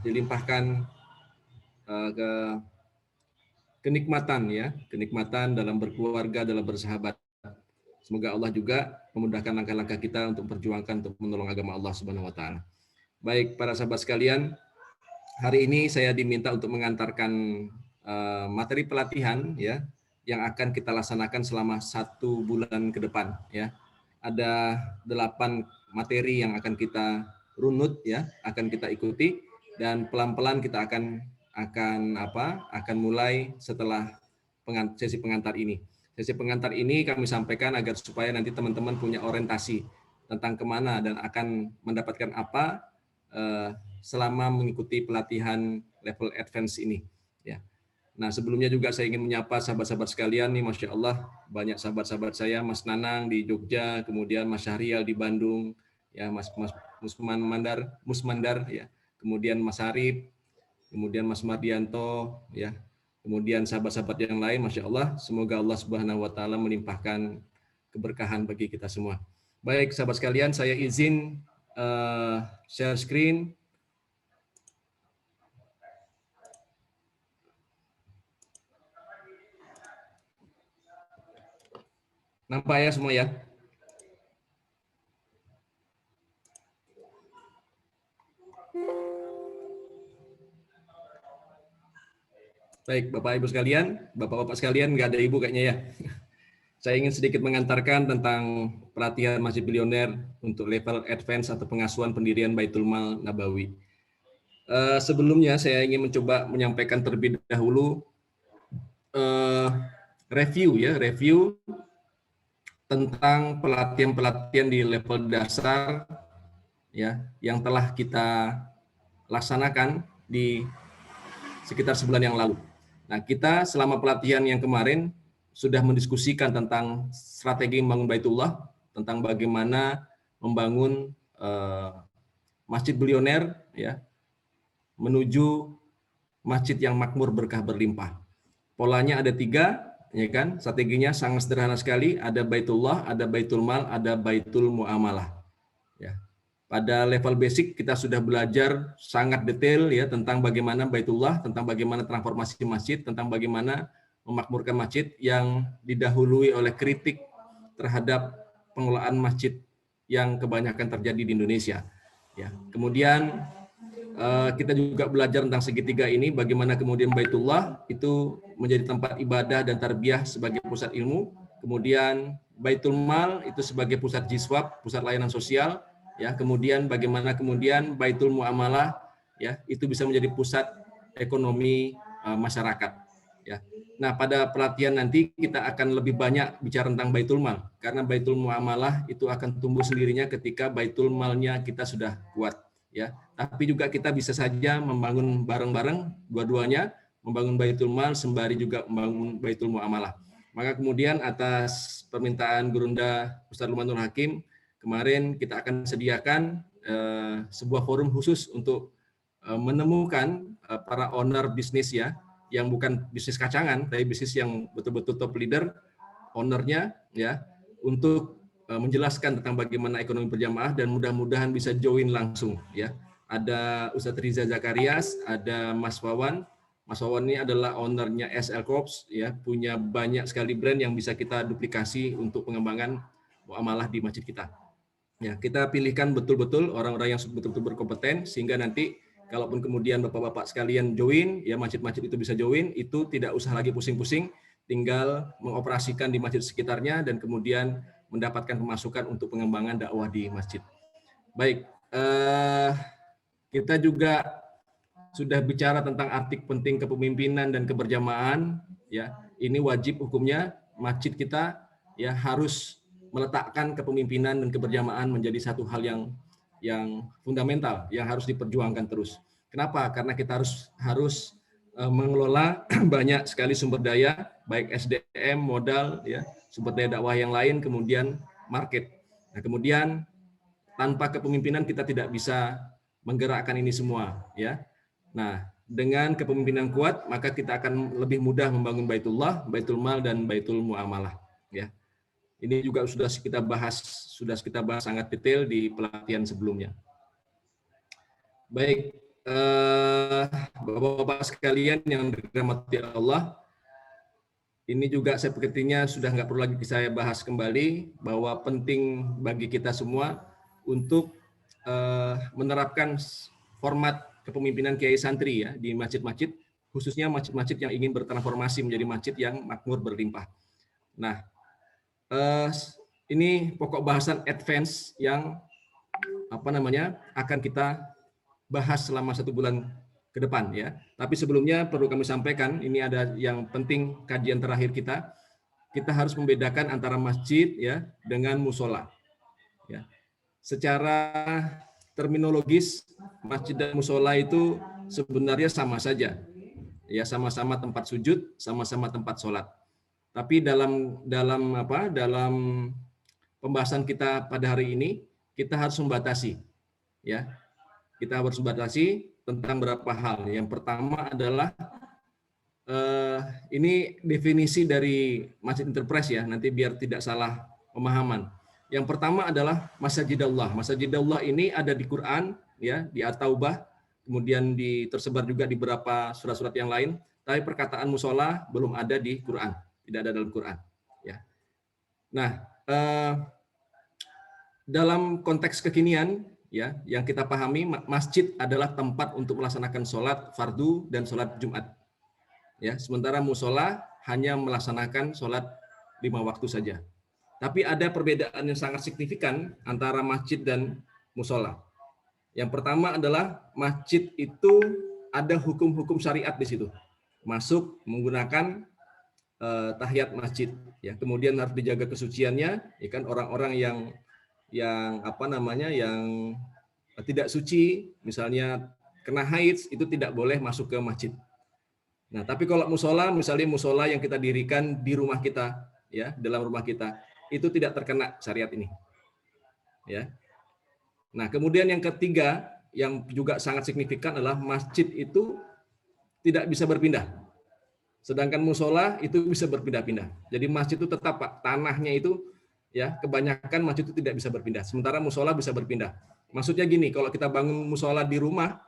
dilimpahkan ke kenikmatan ya, kenikmatan dalam berkeluarga, dalam bersahabat. Semoga Allah juga memudahkan langkah-langkah kita untuk memperjuangkan untuk menolong agama Allah Subhanahu wa taala. Baik, para sahabat sekalian, hari ini saya diminta untuk mengantarkan materi pelatihan ya yang akan kita laksanakan selama 1 bulan ke depan ya. Ada 8 materi yang akan kita runut ya, akan kita ikuti dan pelan-pelan kita akan mulai setelah sesi pengantar ini. Sesi pengantar ini kami sampaikan agar supaya nanti teman-teman punya orientasi tentang kemana dan akan mendapatkan apa selama mengikuti pelatihan level advance ini. Ya. Nah, sebelumnya juga saya ingin menyapa sahabat-sahabat sekalian nih, Masya Allah, banyak sahabat-sahabat saya, Mas Nanang di Jogja, kemudian Mas Syahrial di Bandung, ya Mas Musmandar, ya, kemudian Mas Arif, kemudian Mas Mardianto, ya, kemudian sahabat-sahabat yang lain, Masya Allah, semoga Allah Subhanahu Wa Taala melimpahkan keberkahan bagi kita semua. Baik, sahabat sekalian, saya izin share screen. Nampak ya semua ya? Baik, Bapak Ibu sekalian, Bapak-Bapak sekalian, nggak ada Ibu kayaknya ya. Saya ingin sedikit mengantarkan tentang pelatihan Masjid Bilioner untuk level advance atau pengasuhan pendirian Baitul Mal Nabawi. Sebelumnya saya ingin mencoba menyampaikan terlebih dahulu review tentang pelatihan-pelatihan di level dasar ya yang telah kita laksanakan di sekitar sebulan yang lalu. Nah, kita selama pelatihan yang kemarin sudah mendiskusikan tentang strategi membangun Baitullah, tentang bagaimana membangun Masjid Bilioner ya menuju masjid yang makmur berkah berlimpah. Polanya ada 3, ya kan? Strateginya sangat sederhana sekali. Ada Baitullah, ada Baitul Mal, ada Baitul Muamalah. Ya. Pada level basic kita sudah belajar sangat detail ya tentang bagaimana Baitullah, tentang bagaimana transformasi masjid, tentang bagaimana memakmurkan masjid yang didahului oleh kritik terhadap pengelolaan masjid yang kebanyakan terjadi di Indonesia. Ya. Kemudian kita juga belajar tentang segitiga ini, bagaimana kemudian Baitullah itu menjadi tempat ibadah dan tarbiyah sebagai pusat ilmu, kemudian Baitul Mal itu sebagai pusat jiswab, pusat layanan sosial, ya, kemudian bagaimana kemudian Baitul Muamalah ya itu bisa menjadi pusat ekonomi masyarakat, ya. Nah, pada pelatihan nanti kita akan lebih banyak bicara tentang Baitul Mal karena Baitul Muamalah itu akan tumbuh sendirinya ketika Baitul Malnya kita sudah kuat. Ya, tapi juga kita bisa saja membangun bareng-bareng dua-duanya, membangun Baitul Mal sembari juga membangun Baitul Muamalah. Maka kemudian atas permintaan Gurunda Ustadz Lumanur Hakim, kemarin kita akan sediakan sebuah forum khusus untuk menemukan para owner bisnis ya, yang bukan bisnis kacangan, tapi bisnis yang betul-betul top leader, ownernya ya, untuk menjelaskan tentang bagaimana ekonomi berjamaah dan mudah-mudahan bisa join langsung ya. Ada Ustadz Riza Zakarias, ada Mas Wawan. Mas Wawan ini adalah ownernya SL Corps ya, punya banyak sekali brand yang bisa kita duplikasi untuk pengembangan muamalah di masjid kita. Ya, kita pilihkan betul-betul orang-orang yang betul-betul berkompeten sehingga nanti kalaupun kemudian Bapak-bapak sekalian join, ya masjid-masjid itu bisa join, itu tidak usah lagi pusing-pusing, tinggal mengoperasikan di masjid sekitarnya dan kemudian mendapatkan pemasukan untuk pengembangan dakwah di masjid. Baik, kita juga sudah bicara tentang arti penting kepemimpinan dan keberjamahan. Ya, ini wajib hukumnya masjid kita ya harus meletakkan kepemimpinan dan keberjamahan menjadi satu hal yang fundamental yang harus diperjuangkan terus. Kenapa? Karena kita harus mengelola banyak sekali sumber daya, baik SDM, modal, ya, sumber daya dakwah yang lain, kemudian market. Nah, kemudian tanpa kepemimpinan kita tidak bisa menggerakkan ini semua, ya. Nah, dengan kepemimpinan kuat, maka kita akan lebih mudah membangun Baitullah, Baitul Mal, dan Baitul Muamalah, ya. Ini juga sudah kita bahas sangat detail di pelatihan sebelumnya. Baik, Bapak-bapak sekalian yang dirahmati Allah, ini juga sepertinya sudah nggak perlu lagi saya bahas kembali bahwa penting bagi kita semua untuk menerapkan format kepemimpinan Kiai Santri ya di masjid-masjid, khususnya masjid-masjid yang ingin bertransformasi menjadi masjid yang makmur berlimpah. Nah, ini pokok bahasan advance yang akan kita bahas selama 1 bulan ke depan ya. Tapi sebelumnya perlu kami sampaikan, ini ada yang penting kajian terakhir kita. Kita harus membedakan antara masjid ya dengan musola. Ya. Secara terminologis masjid dan musola itu sebenarnya sama saja. Ya, sama-sama tempat sujud, sama-sama tempat sholat. Tapi dalam pembahasan kita pada hari ini, kita harus membatasi ya. Kita harus membatasi tentang beberapa hal. Yang pertama adalah ini definisi dari Masjid Enterprise ya, nanti biar tidak salah pemahaman. Yang pertama adalah Masajidallah. Masajidallah ini ada di Quran ya, di At-Taubah, kemudian tersebar juga di beberapa surat-surat yang lain, tapi perkataan musola belum ada di Quran, tidak ada dalam Quran ya. Nah, dalam konteks kekinian ya, yang kita pahami masjid adalah tempat untuk melaksanakan sholat fardu dan sholat Jumat. Ya, sementara musola hanya melaksanakan sholat 5 waktu saja. Tapi ada perbedaan yang sangat signifikan antara masjid dan musola. Yang pertama adalah masjid itu ada hukum-hukum syariat di situ. Masuk menggunakan tahiyat masjid. Ya, kemudian harus dijaga kesuciannya. Ya kan, orang-orang yang tidak suci, misalnya kena haid, itu tidak boleh masuk ke masjid. Nah, tapi kalau musola, misalnya musola yang kita dirikan di rumah kita, ya, dalam rumah kita, itu tidak terkena syariat ini. Ya. Nah, kemudian yang ketiga, yang juga sangat signifikan adalah masjid itu tidak bisa berpindah. Sedangkan musola itu bisa berpindah-pindah. Jadi masjid itu tetap, Pak, tanahnya itu, ya, kebanyakan masjid itu tidak bisa berpindah. Sementara musola bisa berpindah. Maksudnya gini, kalau kita bangun musola di rumah,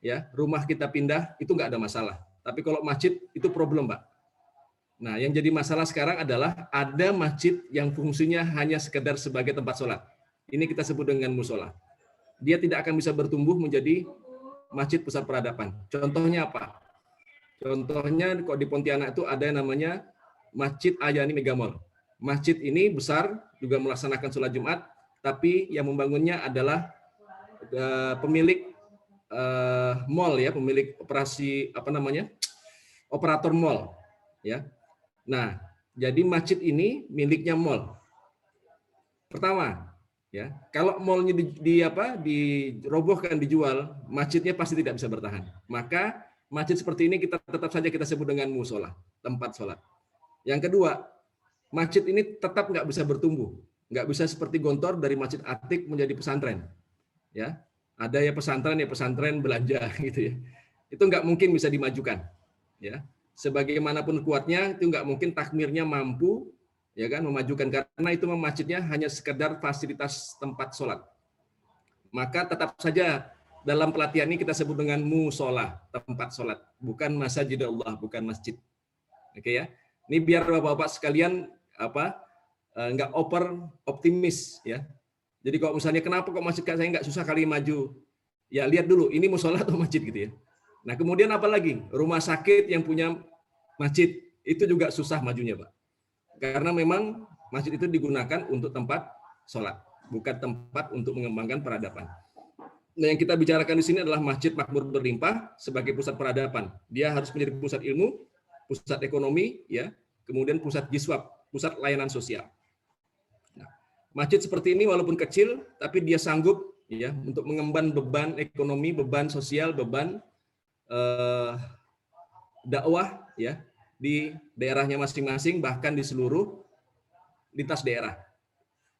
ya, rumah kita pindah, itu nggak ada masalah. Tapi kalau masjid itu problem, Pak. Nah, yang jadi masalah sekarang adalah ada masjid yang fungsinya hanya sekedar sebagai tempat sholat. Ini kita sebut dengan musola. Dia tidak akan bisa bertumbuh menjadi masjid pusat peradaban. Contohnya apa? Contohnya kok di Pontianak itu ada yang namanya Masjid Ayani Megamall. Masjid ini besar, juga melaksanakan sholat Jumat, tapi yang membangunnya adalah pemilik mall ya, pemilik operasi operator mall ya. Nah, jadi masjid ini miliknya mall. Pertama, ya, kalau mallnya dirobohkan, dijual, masjidnya pasti tidak bisa bertahan. Maka masjid seperti ini tetap saja kita sebut dengan musola, tempat sholat. Yang kedua, masjid ini tetap nggak bisa bertumbuh, nggak bisa seperti Gontor dari masjid atik menjadi pesantren. Ya, ada ya pesantren belanja gitu ya. Itu nggak mungkin bisa dimajukan. Ya, sebagaimanapun kuatnya itu nggak mungkin takmirnya mampu ya kan memajukan, karena itu masjidnya hanya sekedar fasilitas tempat sholat. Maka tetap saja dalam pelatihan ini kita sebut dengan musola, tempat sholat, bukan masajidallah, bukan masjid. Oke ya. Ini biar bapak-bapak sekalian nggak optimis ya. Jadi kalau misalnya kenapa kok masjid saya nggak susah kali maju? Ya lihat dulu ini musola atau masjid gitu ya. Nah kemudian apa lagi? Rumah sakit yang punya masjid itu juga susah majunya, Pak. Karena memang masjid itu digunakan untuk tempat sholat, bukan tempat untuk mengembangkan peradaban. Nah, yang kita bicarakan di sini adalah masjid makmur berlimpah sebagai pusat peradaban. Dia harus menjadi pusat ilmu, pusat ekonomi, ya, kemudian pusat jiswab, pusat layanan sosial. Nah, masjid seperti ini walaupun kecil, tapi dia sanggup ya untuk mengemban beban ekonomi, beban sosial, beban dakwah ya di daerahnya masing-masing, bahkan di seluruh lintas daerah.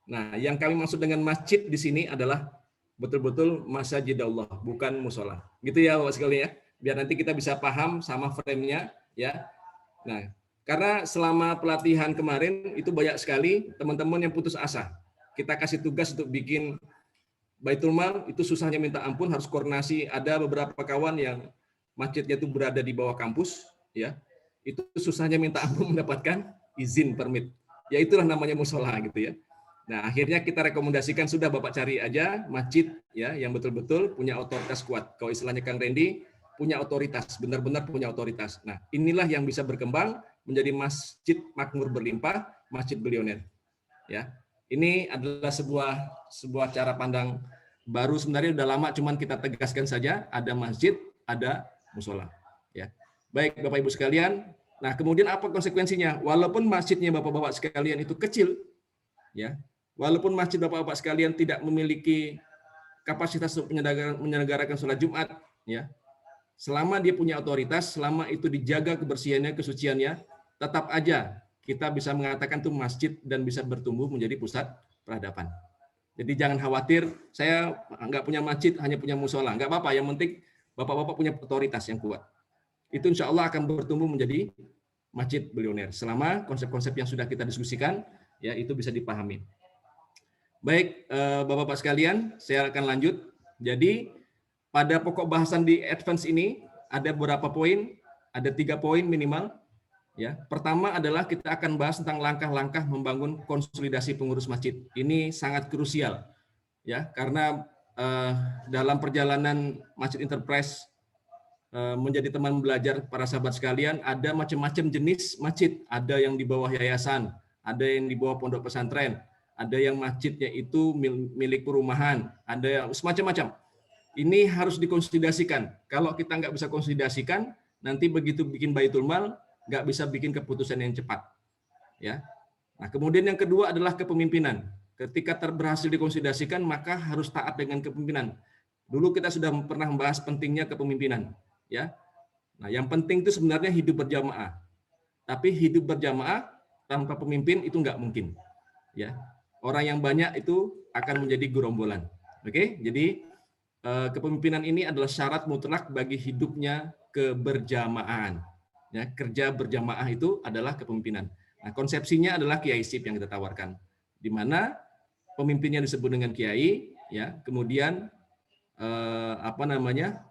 Nah, yang kami maksud dengan masjid di sini adalah betul-betul masajidallah, bukan musola. Gitu ya Bapak sekalian ya. Biar nanti kita bisa paham sama frame-nya ya. Nah, karena selama pelatihan kemarin itu banyak sekali teman-teman yang putus asa. Kita kasih tugas untuk bikin Baitul Mal, itu susahnya minta ampun, harus koordinasi. Ada beberapa kawan yang masjidnya itu berada di bawah kampus, ya, itu susahnya minta ampun mendapatkan izin permit. Ya itulah namanya musola gitu ya. Nah, akhirnya kita rekomendasikan sudah Bapak cari aja masjid ya yang betul-betul punya otoritas kuat. Kalau istilahnya Kang Randy, punya otoritas, benar-benar punya otoritas. Nah, inilah yang bisa berkembang menjadi masjid makmur berlimpah, masjid bilioner. Ya. Ini adalah sebuah cara pandang baru, sebenarnya udah lama, cuman kita tegaskan saja, ada masjid, ada musola. Ya. Baik Bapak Ibu sekalian, nah kemudian apa konsekuensinya? Walaupun masjidnya Bapak-bapak sekalian itu kecil, ya, walaupun masjid Bapak-bapak sekalian tidak memiliki kapasitas untuk menyelenggarakan sholat Jumat, ya, selama dia punya otoritas, selama itu dijaga kebersihannya, kesuciannya, tetap aja kita bisa mengatakan itu masjid dan bisa bertumbuh menjadi pusat peradaban. Jadi jangan khawatir, saya nggak punya masjid, hanya punya musola. Nggak apa-apa, yang penting Bapak-bapak punya otoritas yang kuat. Itu insya Allah akan bertumbuh menjadi masjid bilioner. Selama konsep-konsep yang sudah kita diskusikan, ya itu bisa dipahami. Baik, Bapak-bapak sekalian, saya akan lanjut. Jadi, pada pokok bahasan di advance ini, ada beberapa poin, ada 3 poin minimal. Ya, pertama adalah kita akan bahas tentang langkah-langkah membangun konsolidasi pengurus masjid. Ini sangat krusial, ya, karena dalam perjalanan Masjid Enterprise menjadi teman belajar para sahabat sekalian, ada macam-macam jenis masjid. Ada yang di bawah yayasan, ada yang di bawah pondok pesantren, ada yang masjidnya itu milik perumahan, ada yang semacam-macam. Ini harus dikonsolidasikan. Kalau kita nggak bisa konsolidasikan, nanti begitu bikin baitul mal, nggak bisa bikin keputusan yang cepat. Ya. Nah, kemudian yang kedua adalah kepemimpinan. Ketika berhasil dikonsolidasikan, maka harus taat dengan kepemimpinan. Dulu kita sudah pernah membahas pentingnya kepemimpinan. Ya. Nah, yang penting itu sebenarnya hidup berjamaah. Tapi hidup berjamaah tanpa pemimpin itu nggak mungkin. Ya. Orang yang banyak itu akan menjadi gerombolan. Oke, jadi kepemimpinan ini adalah syarat mutlak bagi hidupnya keberjamaaan. Ya, kerja berjamaah itu adalah kepemimpinan. Nah, konsepsinya adalah kiaisip yang kita tawarkan, di mana pemimpinnya disebut dengan kiai, ya. Kemudian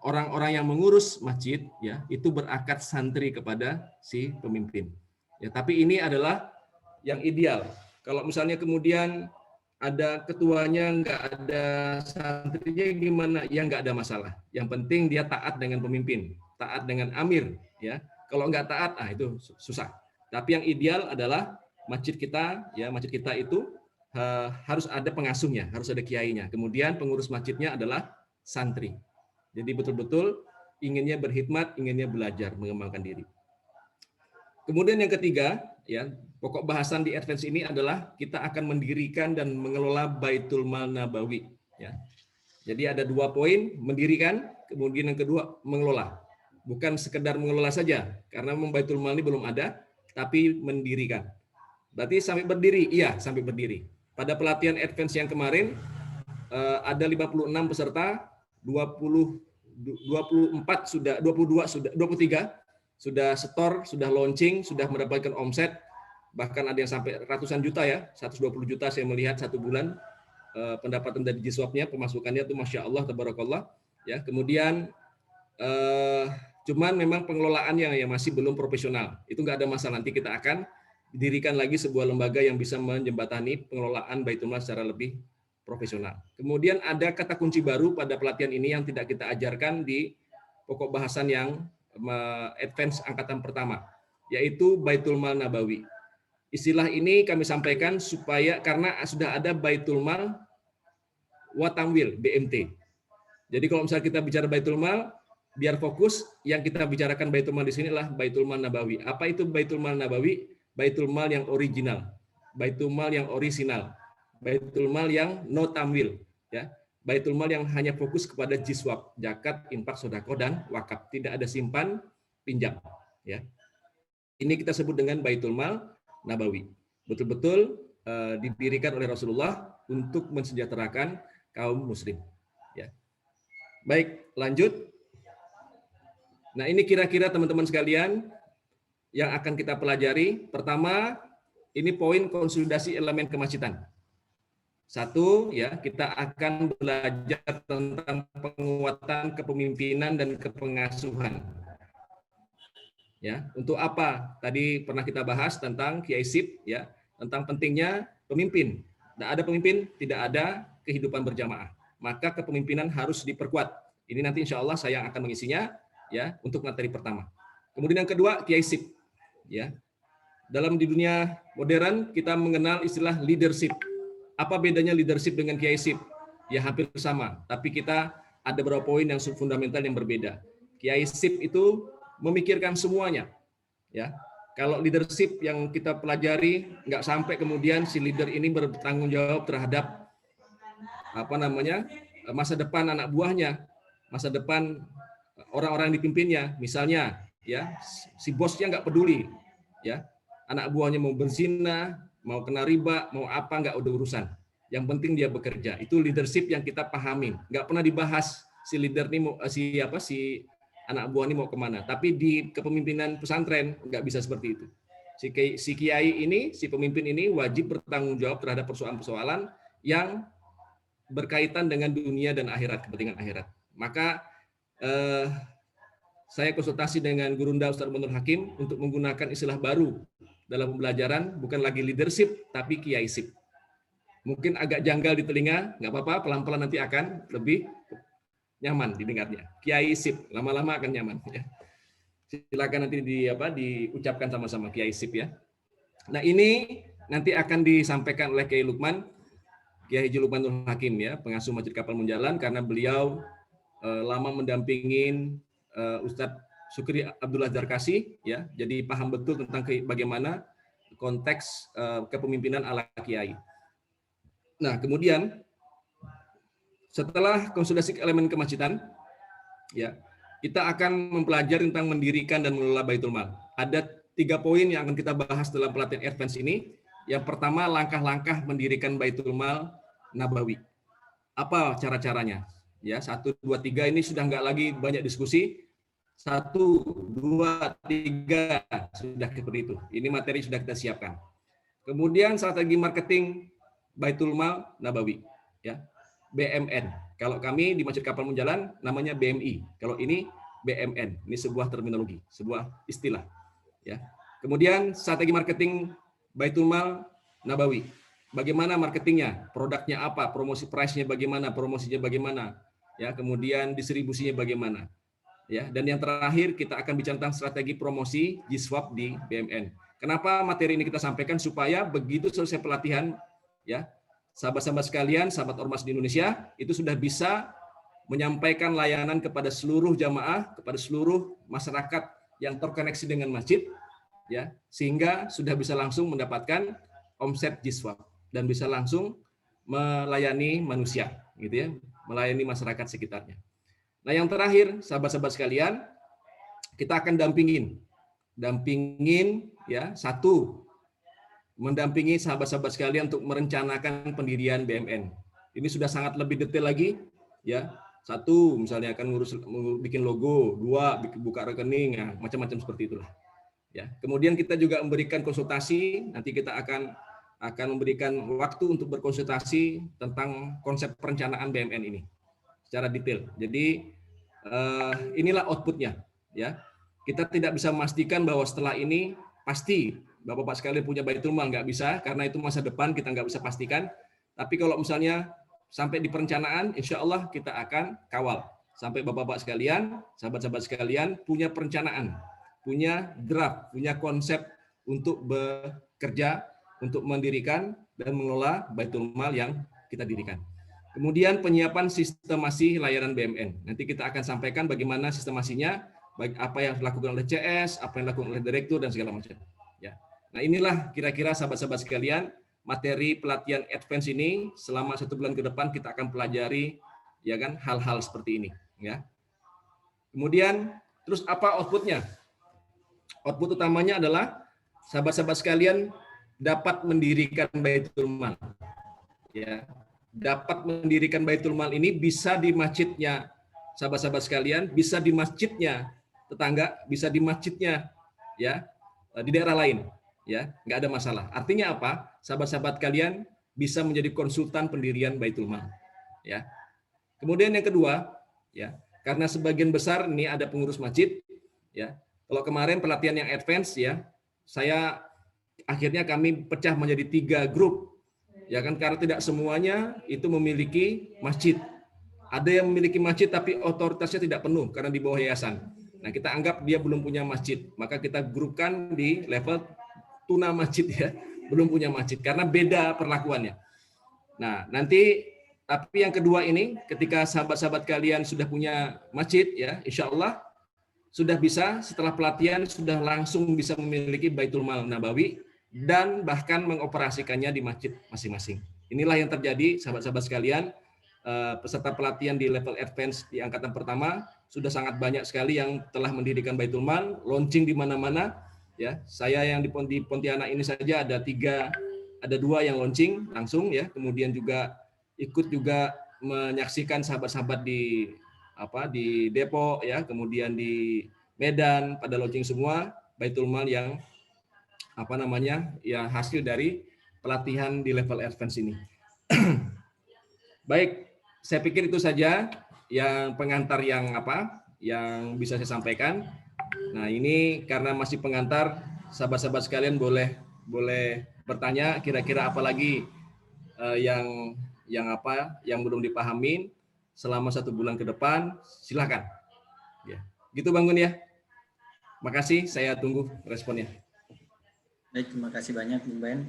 orang-orang yang mengurus masjid, ya, itu berakad santri kepada si pemimpin. Ya, tapi ini adalah yang ideal. Kalau misalnya kemudian ada ketuanya, nggak ada santrinya, gimana? Ya nggak ada masalah. Yang penting dia taat dengan pemimpin, taat dengan amir, ya. Kalau nggak taat, itu susah. Tapi yang ideal adalah masjid kita, ya, masjid kita itu harus ada pengasuhnya, harus ada kiainya. Kemudian pengurus masjidnya adalah santri. Jadi betul-betul inginnya berkhidmat, inginnya belajar, mengembangkan diri. Kemudian yang ketiga, ya, pokok bahasan di advance ini adalah kita akan mendirikan dan mengelola Baitul Mal Nabawi. Ya. Jadi ada 2 poin, mendirikan, kemudian yang kedua mengelola. Bukan sekedar mengelola saja, karena Baitul Mal ini belum ada, tapi mendirikan. Berarti sampai berdiri? Iya, sampai berdiri. Pada pelatihan advance yang kemarin, ada 56 peserta, 24 sudah, 22 sudah, 23 sudah setor, sudah launching, sudah mendapatkan omset, bahkan ada yang sampai ratusan juta ya, 120 juta saya melihat 1 bulan pendapatan dari Jiswapnya, pemasukannya itu Masya Allah, Tabarakallah. Ya, kemudian cuman memang pengelolaannya yang masih belum profesional. Itu nggak ada masalah, nanti kita akan dirikan lagi sebuah lembaga yang bisa menjembatani pengelolaan Baitul Mal secara lebih profesional. Kemudian ada kata kunci baru pada pelatihan ini yang tidak kita ajarkan di pokok bahasan yang advance angkatan pertama, yaitu Baitul Mal Nabawi. Istilah ini kami sampaikan supaya karena sudah ada Baitul Mal Watamwil BMT. Jadi kalau misalnya kita bicara Baitul Mal, biar fokus, yang kita bicarakan Baitul Mal di sini adalah Baitul Mal Nabawi. Apa itu Baitul Mal Nabawi? Baitul Mal yang original, Baitul Mal yang orisinal, Baitul Mal yang no tamwil, ya. Baitul Mal yang hanya fokus kepada jiswab, zakat, infak, sedekah dan wakaf, tidak ada simpan pinjam, ya. Ini kita sebut dengan Baitul Mal Nabawi. Betul-betul didirikan oleh Rasulullah untuk mensejahterakan kaum muslim, ya. Baik, lanjut. Nah, ini kira-kira teman-teman sekalian yang akan kita pelajari. Pertama, ini poin konsolidasi elemen kemasjidan. 1, ya, kita akan belajar tentang penguatan kepemimpinan dan kepengasuhan. Ya, untuk apa? Tadi pernah kita bahas tentang Kiai Sip, ya, tentang pentingnya pemimpin. Tidak ada pemimpin, tidak ada kehidupan berjamaah. Maka kepemimpinan harus diperkuat. Ini nanti insya Allah saya akan mengisinya, ya, untuk materi pertama. Kemudian yang kedua, Kiai Sip, ya. Dalam di dunia modern kita mengenal istilah leadership. Apa bedanya leadership dengan Kiai Sip? Ya hampir sama, tapi kita ada beberapa poin yang fundamental yang berbeda. Kiai Sip itu memikirkan semuanya, ya. Kalau leadership yang kita pelajari nggak sampai kemudian si leader ini bertanggung jawab terhadap masa depan anak buahnya, masa depan orang-orang yang dipimpinnya. Misalnya, ya, si bosnya nggak peduli, ya, anak buahnya mau berzina, mau kena riba, mau apa nggak udah urusan. Yang penting dia bekerja. Itu leadership yang kita pahamin. Nggak pernah dibahas si leader ini mau si anak buah ini mau kemana. Tapi di kepemimpinan pesantren nggak bisa seperti itu. Si kiai ini, si pemimpin ini wajib bertanggung jawab terhadap persoalan-persoalan yang berkaitan dengan dunia dan akhirat, kepentingan akhirat. Maka saya konsultasi dengan Gurunda Ustaz Manur Hakim untuk menggunakan istilah baru dalam pembelajaran, bukan lagi leadership, tapi kiaisip. Mungkin agak janggal di telinga, nggak apa-apa, pelan-pelan nanti akan lebih nyaman didengarnya. Kiaisip, lama-lama akan nyaman. Ya. Silakan nanti diucapkan sama-sama kiaisip ya. Nah ini nanti akan disampaikan oleh Kiai Lukman, Kiai Haji Lukmanul Hakim ya, pengasuh Masjid Kapal Munjalan, karena beliau lama mendampingin Ustadz Sukri Abdullah Zarkasi ya, jadi paham betul tentang bagaimana konteks kepemimpinan ala kiai. Nah, kemudian setelah konsolidasi elemen kemasjidan ya, kita akan mempelajari tentang mendirikan dan mengelola Baitul Mal. Ada 3 poin yang akan kita bahas dalam pelatihan advance ini. Yang pertama, langkah-langkah mendirikan Baitul Mal Nabawi. Apa cara-caranya? Ya, 1, 2, 3 ini sudah nggak lagi banyak diskusi. 1, 2, 3 sudah seperti itu. Ini materi sudah kita siapkan. Kemudian strategi marketing Baitul Mal Nabawi, ya, BMN. Kalau kami di Masjid Kapal Munjalan namanya BMI. Kalau ini BMN. Ini sebuah terminologi, sebuah istilah. Ya. Kemudian strategi marketing Baitul Mal Nabawi. Bagaimana marketingnya, produknya apa, promosi price-nya bagaimana, promosinya bagaimana, ya, kemudian distribusinya bagaimana, ya, dan yang terakhir kita akan bicara tentang strategi promosi Jiswap di BMN. Kenapa materi ini kita sampaikan? Supaya begitu selesai pelatihan, ya, sahabat-sahabat sekalian, sahabat ormas di Indonesia itu sudah bisa menyampaikan layanan kepada seluruh jamaah, kepada seluruh masyarakat yang terkoneksi dengan masjid, ya, sehingga sudah bisa langsung mendapatkan omset Jiswap dan bisa langsung melayani manusia, gitu ya, melayani masyarakat sekitarnya. Nah, yang terakhir, sahabat-sahabat sekalian, kita akan dampingin ya, 1, mendampingi sahabat-sahabat sekalian untuk merencanakan pendirian BMN. Ini sudah sangat lebih detail lagi, ya. 1, misalnya akan bikin logo, 2, buka rekening, ya, macam-macam seperti itulah. Ya. Kemudian kita juga memberikan konsultasi, nanti kita akan memberikan waktu untuk berkonsultasi tentang konsep perencanaan BMN ini secara detail. Jadi inilah outputnya, ya. Kita tidak bisa memastikan bahwa setelah ini pasti Bapak-bapak sekalian punya Baitul Mal, nggak bisa, karena itu masa depan kita nggak bisa pastikan. Tapi kalau misalnya sampai di perencanaan, insya Allah kita akan kawal sampai Bapak-bapak sekalian, sahabat-sahabat sekalian punya perencanaan, punya draft, punya konsep untuk bekerja, untuk mendirikan dan mengelola Baitul Mal yang kita dirikan. Kemudian penyiapan sistemasi layanan BMN. Nanti kita akan sampaikan bagaimana sistemasinya, apa yang dilakukan oleh CS, apa yang dilakukan oleh direktur dan segala macam. Ya. Nah, inilah kira-kira sahabat-sahabat sekalian materi pelatihan advance ini selama 1 bulan ke depan kita akan pelajari, ya kan, hal-hal seperti ini, ya. Kemudian terus apa outputnya? Output utamanya adalah sahabat-sahabat sekalian dapat mendirikan Baitul Mal. Ya, dapat mendirikan Baitul Mal ini bisa di masjidnya sahabat-sahabat sekalian, bisa di masjidnya tetangga, bisa di masjidnya, ya, di daerah lain, ya, nggak ada masalah. Artinya apa? Sahabat-sahabat kalian bisa menjadi konsultan pendirian Baitul Mal, ya. Kemudian yang kedua, ya, karena sebagian besar ini ada pengurus masjid, ya, Kalau kemarin pelatihan yang advance ya, akhirnya kami pecah menjadi 3 grup. Ya kan, karena tidak semuanya itu memiliki masjid. Ada yang memiliki masjid tapi otoritasnya tidak penuh karena di bawah yayasan. Nah, kita anggap dia belum punya masjid, maka kita grupkan di level tuna masjid ya, belum punya masjid karena beda perlakuannya. Nah, nanti tapi yang kedua ini, ketika sahabat-sahabat kalian sudah punya masjid ya, insya Allah sudah bisa setelah pelatihan sudah langsung bisa memiliki Baitul Mal Nabawi dan bahkan mengoperasikannya di masjid masing-masing. Inilah yang terjadi sahabat-sahabat sekalian, peserta pelatihan di level advance di angkatan pertama sudah sangat banyak sekali yang telah mendirikan Baitul Mal, launching di mana-mana ya. Saya yang di Pontianak ini saja ada 2 yang launching langsung ya, kemudian juga ikut juga menyaksikan sahabat-sahabat di Depok ya, kemudian di Medan pada launching semua Baitul Mal yang ya hasil dari pelatihan di level advance ini. Baik, saya pikir itu saja yang pengantar yang bisa saya sampaikan. Nah, ini karena masih pengantar, sahabat-sahabat sekalian boleh bertanya kira-kira apa lagi yang belum dipahamin selama 1 bulan ke depan, silakan. Ya, gitu Bang Gun ya. Makasih, saya tunggu responnya. Baik, terima kasih banyak Bung Ben.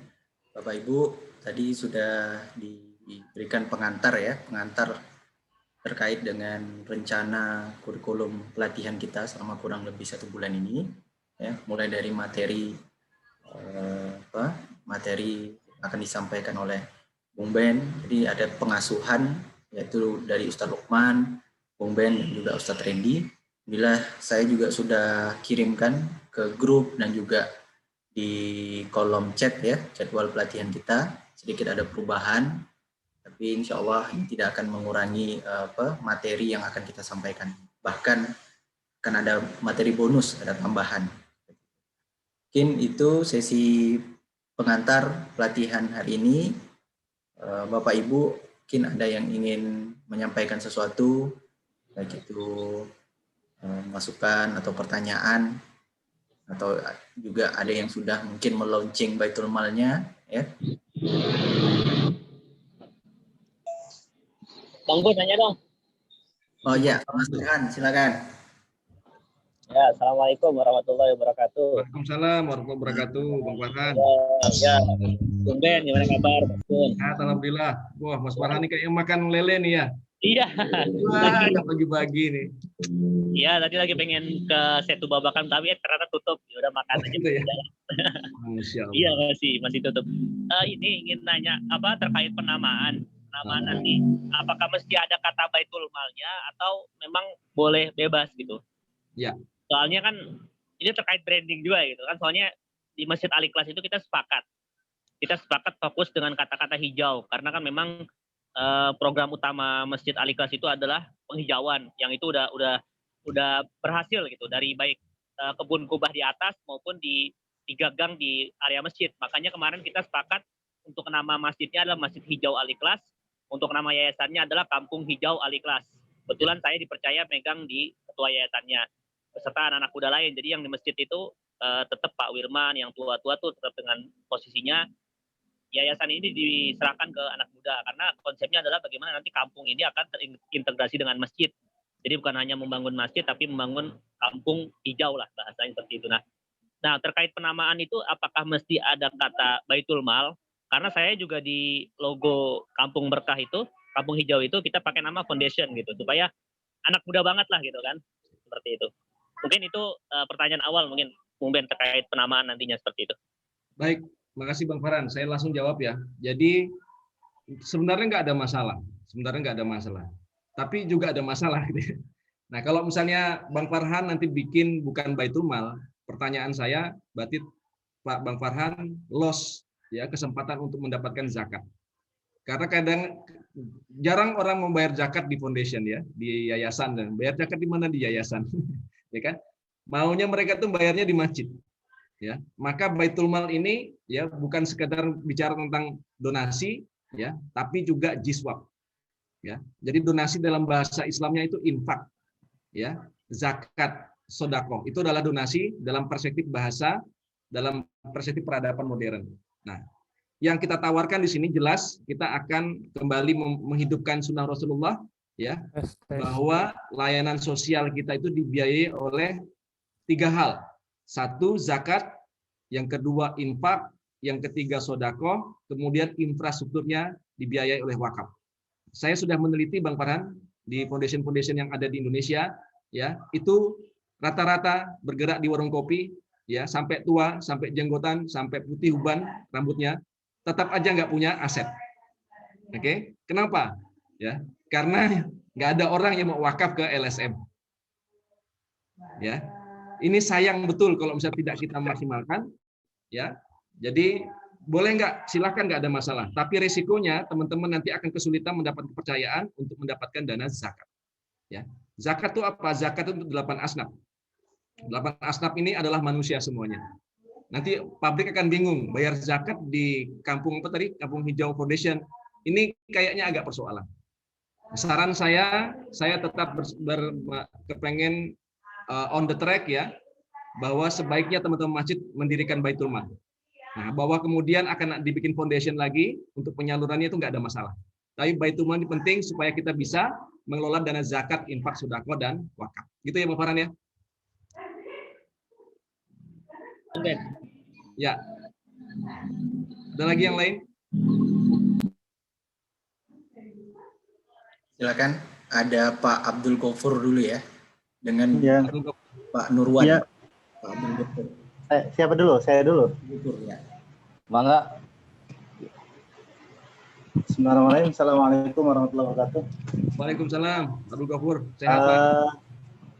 Bapak Ibu, tadi sudah diberikan pengantar terkait dengan rencana kurikulum pelatihan kita selama kurang lebih 1 bulan ini. Ya, mulai dari materi akan disampaikan oleh Bung Ben. Jadi ada pengasuhan yaitu dari Ustadz Lukman, Bung Ben dan juga Ustadz Randy. Bila saya juga sudah kirimkan ke grup dan juga di kolom chat ya, jadwal pelatihan kita sedikit ada perubahan, tapi insya Allah ini tidak akan mengurangi materi yang akan kita sampaikan. Bahkan akan ada materi bonus, ada tambahan. Mungkin itu sesi pengantar pelatihan hari ini. Bapak Ibu, mungkin ada yang ingin menyampaikan sesuatu, baik itu masukan atau pertanyaan, atau juga ada yang sudah mungkin melaunching Baitul Malnya ya. Bang Gun, nanya dong. Oh iya, Mas Burhan, silakan. Ya, Assalamualaikum warahmatullahi wabarakatuh. Waalaikumsalam warahmatullahi wabarakatuh, Bang Farhan. Ya, Bung Ben, gimana kabar, Bang Gun? Alhamdulillah. Wah, Mas Farhan ini kayak makan lele nih ya. Iya. Wah, bagi-bagi nih. Iya, tadi lagi pengen ke Setu Babakan tapi ternyata tutup. Ya udah makan aja. Gitu ya. Masya Allah. Iya, masih tutup. Ini ingin nanya terkait penamaan nanti. Apakah mesti ada kata Baitul Malnya atau memang boleh bebas gitu? Ya. Soalnya kan ini terkait branding juga gitu kan. Soalnya di Masjid Al-Ikhlas itu kita sepakat fokus dengan kata-kata hijau karena kan memang program utama Masjid Al-Ikhlas itu adalah penghijauan yang itu udah berhasil gitu dari baik kebun kubah di atas maupun di 3 gang di area masjid. Makanya kemarin kita sepakat untuk nama masjidnya adalah Masjid Hijau Al-Ikhlas, untuk nama yayasannya adalah Kampung Hijau Al-Ikhlas. Kebetulan saya dipercaya megang di ketua yayasannya beserta anak-anak muda lain. Jadi yang di masjid itu tetap Pak Wirman, yang tua-tua tuh tetap dengan posisinya. Yayasan ini diserahkan ke anak muda karena konsepnya adalah bagaimana nanti kampung ini akan terintegrasi dengan masjid. Jadi bukan hanya membangun masjid tapi membangun kampung hijau lah bahasanya seperti itu. Nah terkait penamaan itu apakah mesti ada kata Baitul Mal? Karena saya juga di logo Kampung Berkah itu, Kampung Hijau itu kita pakai nama foundation gitu supaya anak muda banget lah gitu kan. Seperti itu. Mungkin itu pertanyaan awal mungkin Bung Ben terkait penamaan nantinya seperti itu. Baik. Makasih Bang Farhan, saya langsung jawab ya. Jadi sebenarnya nggak ada masalah. Tapi juga ada masalah. Nah kalau misalnya Bang Farhan nanti bikin bukan Baitul Mal, pertanyaan saya berarti Pak Bang Farhan loss ya kesempatan untuk mendapatkan zakat. Karena jarang orang membayar zakat di foundation ya, di yayasan, dan bayar zakat di mana di yayasan, ya kan? Maunya mereka tuh bayarnya di masjid. Ya, maka Baitul Mal ini ya bukan sekedar bicara tentang donasi ya, tapi juga jiswab. Ya. Jadi donasi dalam bahasa Islamnya itu infak. Ya, zakat. sodakoh. Itu adalah donasi dalam perspektif bahasa, dalam perspektif peradaban modern. Nah, yang kita tawarkan di sini jelas kita akan kembali menghidupkan sunnah Rasulullah, ya, bahwa layanan sosial kita itu dibiayai oleh 3 hal. 1, zakat, yang kedua infak, yang ketiga sodakoh, kemudian infrastrukturnya dibiayai oleh wakaf. Saya sudah meneliti, Bang Farhan, di foundation-foundation yang ada di Indonesia, ya, itu rata-rata bergerak di warung kopi, ya, sampai tua, sampai jenggotan, sampai putih uban rambutnya, tetap aja nggak punya aset. Oke, kenapa? Ya, karena nggak ada orang yang mau wakaf ke LSM. Ya, ini sayang betul kalau misalnya tidak kita maksimalkan. Ya, jadi boleh nggak? Silakan, nggak ada masalah. Tapi resikonya teman-teman nanti akan kesulitan mendapat kepercayaan untuk mendapatkan dana zakat. Ya, zakat itu apa? Zakat itu 8 asnaf. 8 asnaf ini adalah manusia semuanya. Nanti pabrik akan bingung bayar zakat di kampung apa tadi, Kampung Hijau Foundation. Ini kayaknya agak persoalan. Saran saya tetap kepengen on the track, ya, bahwa sebaiknya teman-teman masjid mendirikan Baitul Mal. Nah, bahwa kemudian akan dibikin foundation lagi untuk penyalurannya itu nggak ada masalah. Tapi Baitul Mal ini penting supaya kita bisa mengelola dana zakat, infak, sedekah, dan wakaf. Gitu ya, Bang Farhan, ya. Ya. Ada lagi yang lain? Silakan, ada Pak Abdul Ghafur dulu ya, dengan Ya. Pak Nurwan. Ya. Pak Abdul Ghafur. Siapa dulu? Saya dulu. Ghafur, ya. Bangga. Bismillahirrahmanirrahim. Assalamualaikum warahmatullahi wabarakatuh. Waalaikumsalam. Abdul Ghafur, sehat, Pak?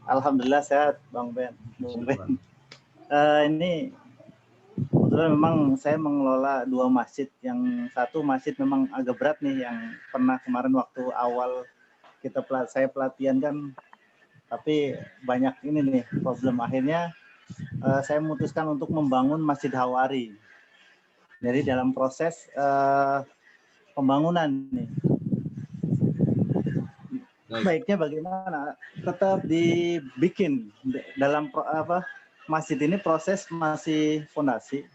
Alhamdulillah sehat, Bang Ben. Ini kebetulan memang saya mengelola 2 masjid. Yang satu masjid memang agak berat nih, yang pernah kemarin waktu awal saya pelatihan kan, tapi banyak ini nih problem. Akhirnya saya memutuskan untuk membangun Masjid Hawari. Jadi dalam proses pembangunan nih, baiknya bagaimana tetap dibikin dalam masjid ini proses masih fondasi,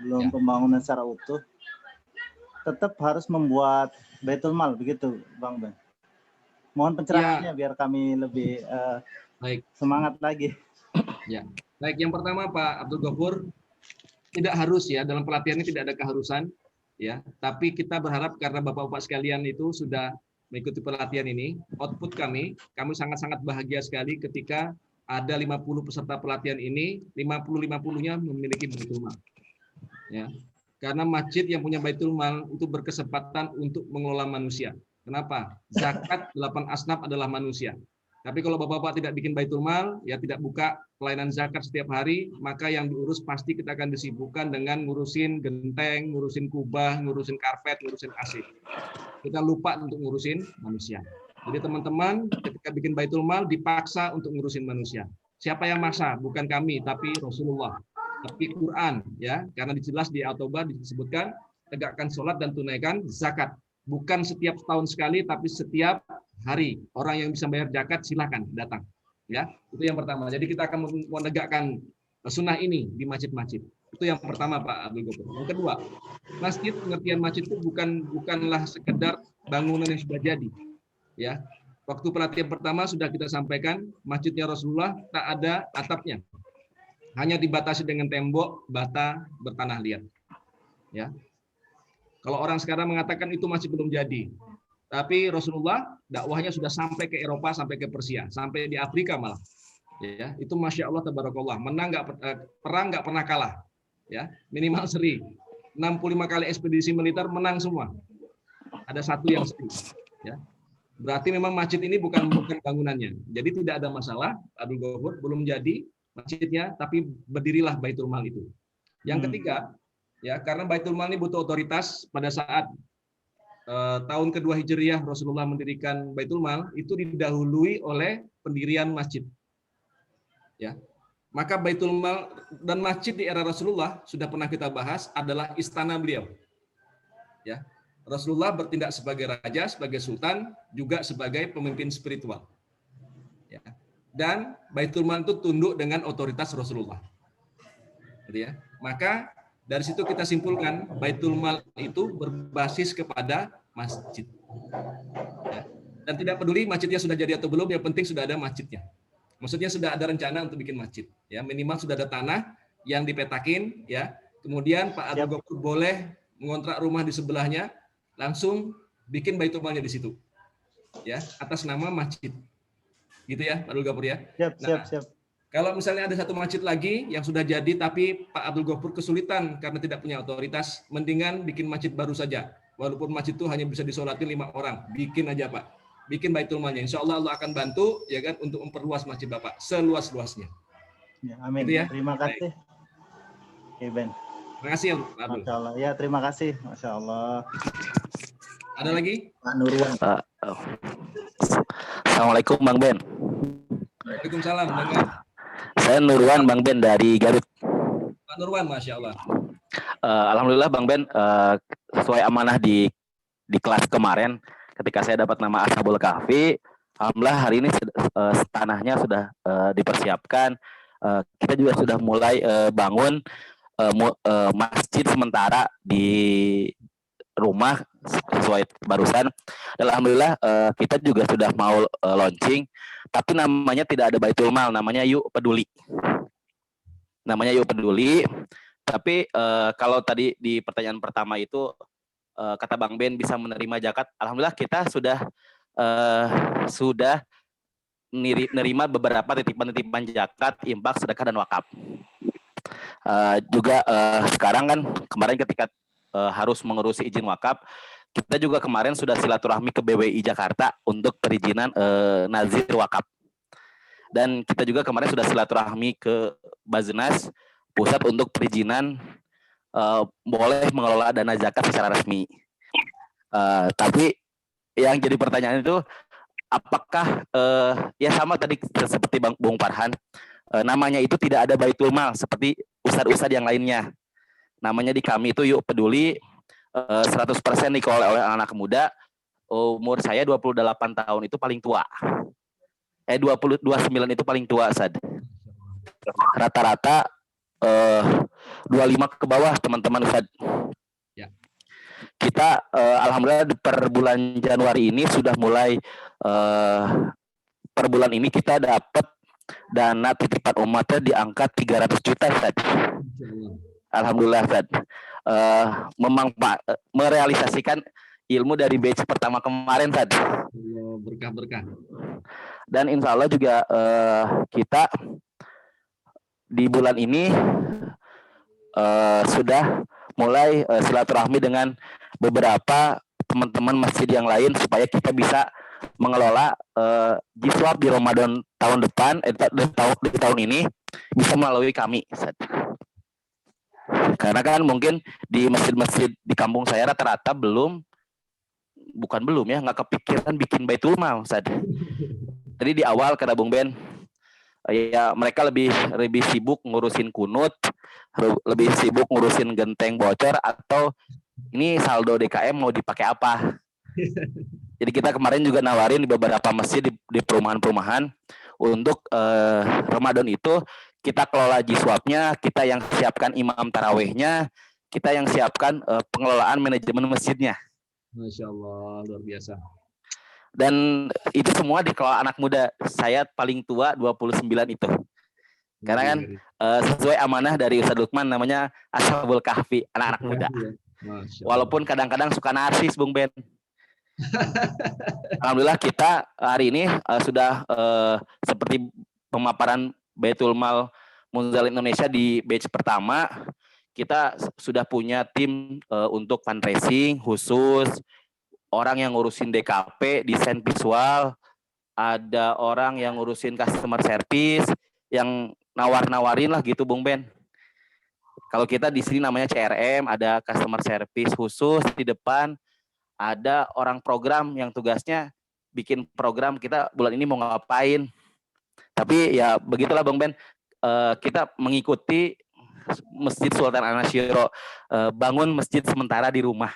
belum pembangunan secara utuh. Tetap harus membuat Baitul Mal, begitu Bang Ben. Mohon pencerahannya biar kami lebih baik, semangat lagi. Ya, baik. Yang pertama, Pak Abdul Ghafur, tidak harus, ya, dalam pelatihan ini tidak ada keharusan, ya. Tapi kita berharap karena Bapak-bapak sekalian itu sudah mengikuti pelatihan ini, output kami sangat-sangat bahagia sekali ketika ada 50 peserta pelatihan ini, 50-50-nya memiliki Baitul Mal. Ya. Karena masjid yang punya Baitul Mal itu berkesempatan untuk mengelola manusia. Kenapa? Zakat 8 asnaf adalah manusia. Tapi kalau Bapak-bapak tidak bikin Baitul Mal, ya tidak buka pelayanan zakat setiap hari, maka yang diurus pasti kita akan disibukkan dengan ngurusin genteng, ngurusin kubah, ngurusin karpet, ngurusin AC. Kita lupa untuk ngurusin manusia. Jadi teman-teman ketika bikin Baitul Mal dipaksa untuk ngurusin manusia. Siapa yang maksa? Bukan kami, tapi Rasulullah. Tapi Quran, ya, karena jelas di At-Taubah disebutkan tegakkan sholat dan tunaikan zakat. Bukan setiap tahun sekali, tapi setiap hari. Orang yang bisa bayar zakat silakan datang. Ya, itu yang pertama. Jadi kita akan menegakkan sunnah ini di masjid-masjid. Itu yang pertama, Pak Abdul Ghafur. Yang kedua, masjid, pengertian masjid itu bukanlah sekedar bangunan yang sudah jadi. Ya, waktu pelatihan pertama sudah kita sampaikan, masjidnya Rasulullah tak ada atapnya, hanya dibatasi dengan tembok bata bertanah liat. Ya, kalau orang sekarang mengatakan itu masih belum jadi, tapi Rasulullah dakwahnya sudah sampai ke Eropa, sampai ke Persia, sampai di Afrika malah. Ya, itu masya Allah tabarakallah, perang nggak pernah kalah. Ya, minimal seri. 65 kali ekspedisi militer menang semua. Ada satu yang seri. Ya. Berarti memang masjid ini bukan bangunannya. Jadi tidak ada masalah, Abdul Ghafur, belum jadi masjidnya, tapi berdirilah Baitul Mal itu. Yang ketiga, ya, karena Baitul Mal ini butuh otoritas. Pada saat tahun kedua Hijriah Rasulullah mendirikan Baitul Mal, itu didahului oleh pendirian masjid. Ya. Maka Baitul Mal dan masjid di era Rasulullah sudah pernah kita bahas adalah istana beliau. Ya. Rasulullah bertindak sebagai raja, sebagai sultan, juga sebagai pemimpin spiritual. Ya. dan Baitul Mal itu tunduk dengan otoritas Rasulullah. Gitu ya. Maka dari situ kita simpulkan Baitul Mal itu berbasis kepada masjid. Ya. Dan tidak peduli masjidnya sudah jadi atau belum, yang penting sudah ada masjidnya. Maksudnya sudah ada rencana untuk bikin masjid. Ya, minimal sudah ada tanah yang dipetakin. Ya, kemudian Pak Abdul Ghafur boleh mengontrak rumah di sebelahnya, langsung bikin Baitul Malnya di situ. Ya, atas nama masjid. Gitu ya, Pak Abdul Ghafur ya. Siap. Kalau misalnya ada satu masjid lagi yang sudah jadi tapi Pak Abdul Ghafur kesulitan karena tidak punya otoritas, mendingan bikin masjid baru saja. Walaupun masjid itu hanya bisa disolatin 5 orang, bikin aja Pak. Bikin Baitul Malnya. Insya Allah Allah akan bantu ya kan untuk memperluas masjid Bapak seluas-luasnya. Ya, amin. Gitu ya? Terima kasih. Oke, Ben. Terima kasih ya Pak Abdul. Masya Allah. Ya, terima kasih. Masya Allah. Ada lagi? Pak Nurwan. Assalamualaikum Bang Ben. Waalaikumsalam. Dengan Saya Nurwan Bang Ben dari Garut. Pak Nurwan, Masya Allah. Alhamdulillah Bang Ben, sesuai amanah di kelas kemarin, ketika saya dapat nama Ashabul Kahfi, alhamdulillah hari ini tanahnya sudah dipersiapkan. Kita juga sudah mulai bangun masjid sementara di rumah sesuai barusan. Dan alhamdulillah kita juga sudah mau launching, tapi namanya tidak ada Baitul Mal, namanya Yuk Peduli. Namanya Yuk Peduli. Tapi kalau tadi di pertanyaan pertama itu kata Bang Ben bisa menerima zakat, alhamdulillah kita sudah nerima beberapa titipan-titipan zakat, infak, sedekah dan wakaf. Juga sekarang kan kemarin ketika harus mengurusi izin wakaf, kita juga kemarin sudah silaturahmi ke BWI Jakarta untuk perizinan nazir wakaf. Dan kita juga kemarin sudah silaturahmi ke Baznas pusat untuk perizinan boleh mengelola dana zakat secara resmi. Tapi yang jadi pertanyaan itu apakah ya sama tadi seperti Bung Farhan, namanya itu tidak ada Baitul Mal seperti ustadz-ustadz yang lainnya. Namanya di kami itu Yuk Peduli, 100% dikelola oleh anak muda. Umur saya 28 tahun itu paling tua. 29 itu paling tua, Sad. Rata-rata 25 ke bawah teman-teman Ustaz. Ya. Kita alhamdulillah per bulan Januari ini sudah mulai per bulan ini kita dapat dana titipan umatnya di angka 300 juta Ustaz. Alhamdulillah Ustaz. Merealisasikan ilmu dari batch pertama kemarin Ustaz. Berkah-berkah. Dan insya Allah juga kita di bulan ini sudah mulai silaturahmi dengan beberapa teman-teman masjid yang lain supaya kita bisa mengelola Jiswab di Ramadan tahun depan, di tahun ini bisa melalui kami. Karena kan mungkin di masjid-masjid di kampung saya rata-rata nggak kepikiran bikin Baitul Mal. Jadi di awal kata Bung Ben, ya mereka lebih sibuk ngurusin kunut, lebih sibuk ngurusin genteng bocor, atau ini saldo DKM mau dipakai apa. Jadi kita kemarin juga nawarin di beberapa masjid di perumahan-perumahan untuk Ramadan itu kita kelola jiswabnya, kita yang siapkan imam tarawihnya, kita yang siapkan pengelolaan manajemen masjidnya. Masya Allah, luar biasa. Dan itu semua dikelola anak muda. Saya paling tua 29 itu. Karena kan sesuai amanah dari Ustadz Lukman, namanya Ashabul Kahfi, anak-anak muda. Walaupun kadang-kadang suka narsis, Bung Ben. Alhamdulillah kita hari ini sudah seperti pemaparan Baitul Mal Munzal Indonesia di batch pertama, kita sudah punya tim untuk fundraising khusus, orang yang ngurusin DKP, desain visual, ada orang yang ngurusin customer service, yang nawar-nawarin lah gitu Bung Ben. Kalau kita di sini namanya CRM, ada customer service khusus di depan, ada orang program yang tugasnya bikin program kita bulan ini mau ngapain. Tapi ya begitulah Bang Ben, kita mengikuti Masjid Sultan Anasyiro, bangun masjid sementara di rumah.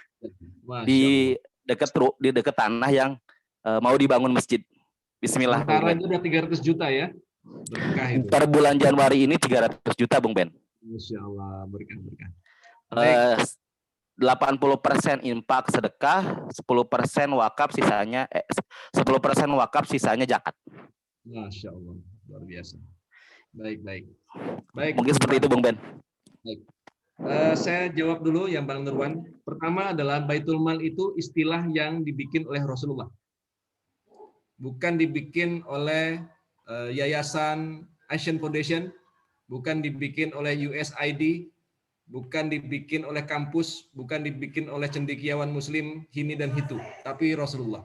Di dekat tanah yang mau dibangun masjid. Bismillah, Bung Sementara Ben. itu udah 300 juta ya. Berkah itu. Per bulan Januari ini 300 juta, Bung Ben. Masya Allah, berkah. Baik. 80% infak sedekah, 10% wakaf, sisanya 10% wakaf, sisanya zakat. Masya Allah, luar biasa. Baik. Mungkin seperti itu, Bung Ben. Baik. Saya jawab dulu yang Bang Nurwan. Pertama adalah Baitul Mal itu istilah yang dibikin oleh Rasulullah. Bukan dibikin oleh Yayasan Asian Foundation, bukan dibikin oleh USAID, bukan dibikin oleh kampus, bukan dibikin oleh cendekiawan Muslim Hini dan Hitu, tapi Rasulullah.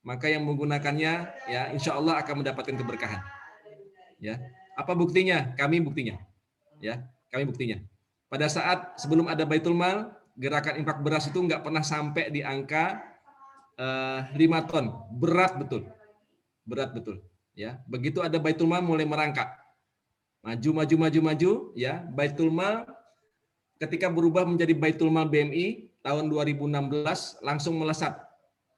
Maka yang menggunakannya, ya insya Allah akan mendapatkan keberkahan. Ya, apa buktinya? Kami buktinya. Ya, kami buktinya. Pada saat sebelum ada Baitul Mal, gerakan infak beras itu nggak pernah sampai di angka 5 ton. Berat betul. Ya, begitu ada Baitul Mal mulai merangkak. Maju, ya. Baitul Mal ketika berubah menjadi Baitul Mal BMI tahun 2016 langsung melesat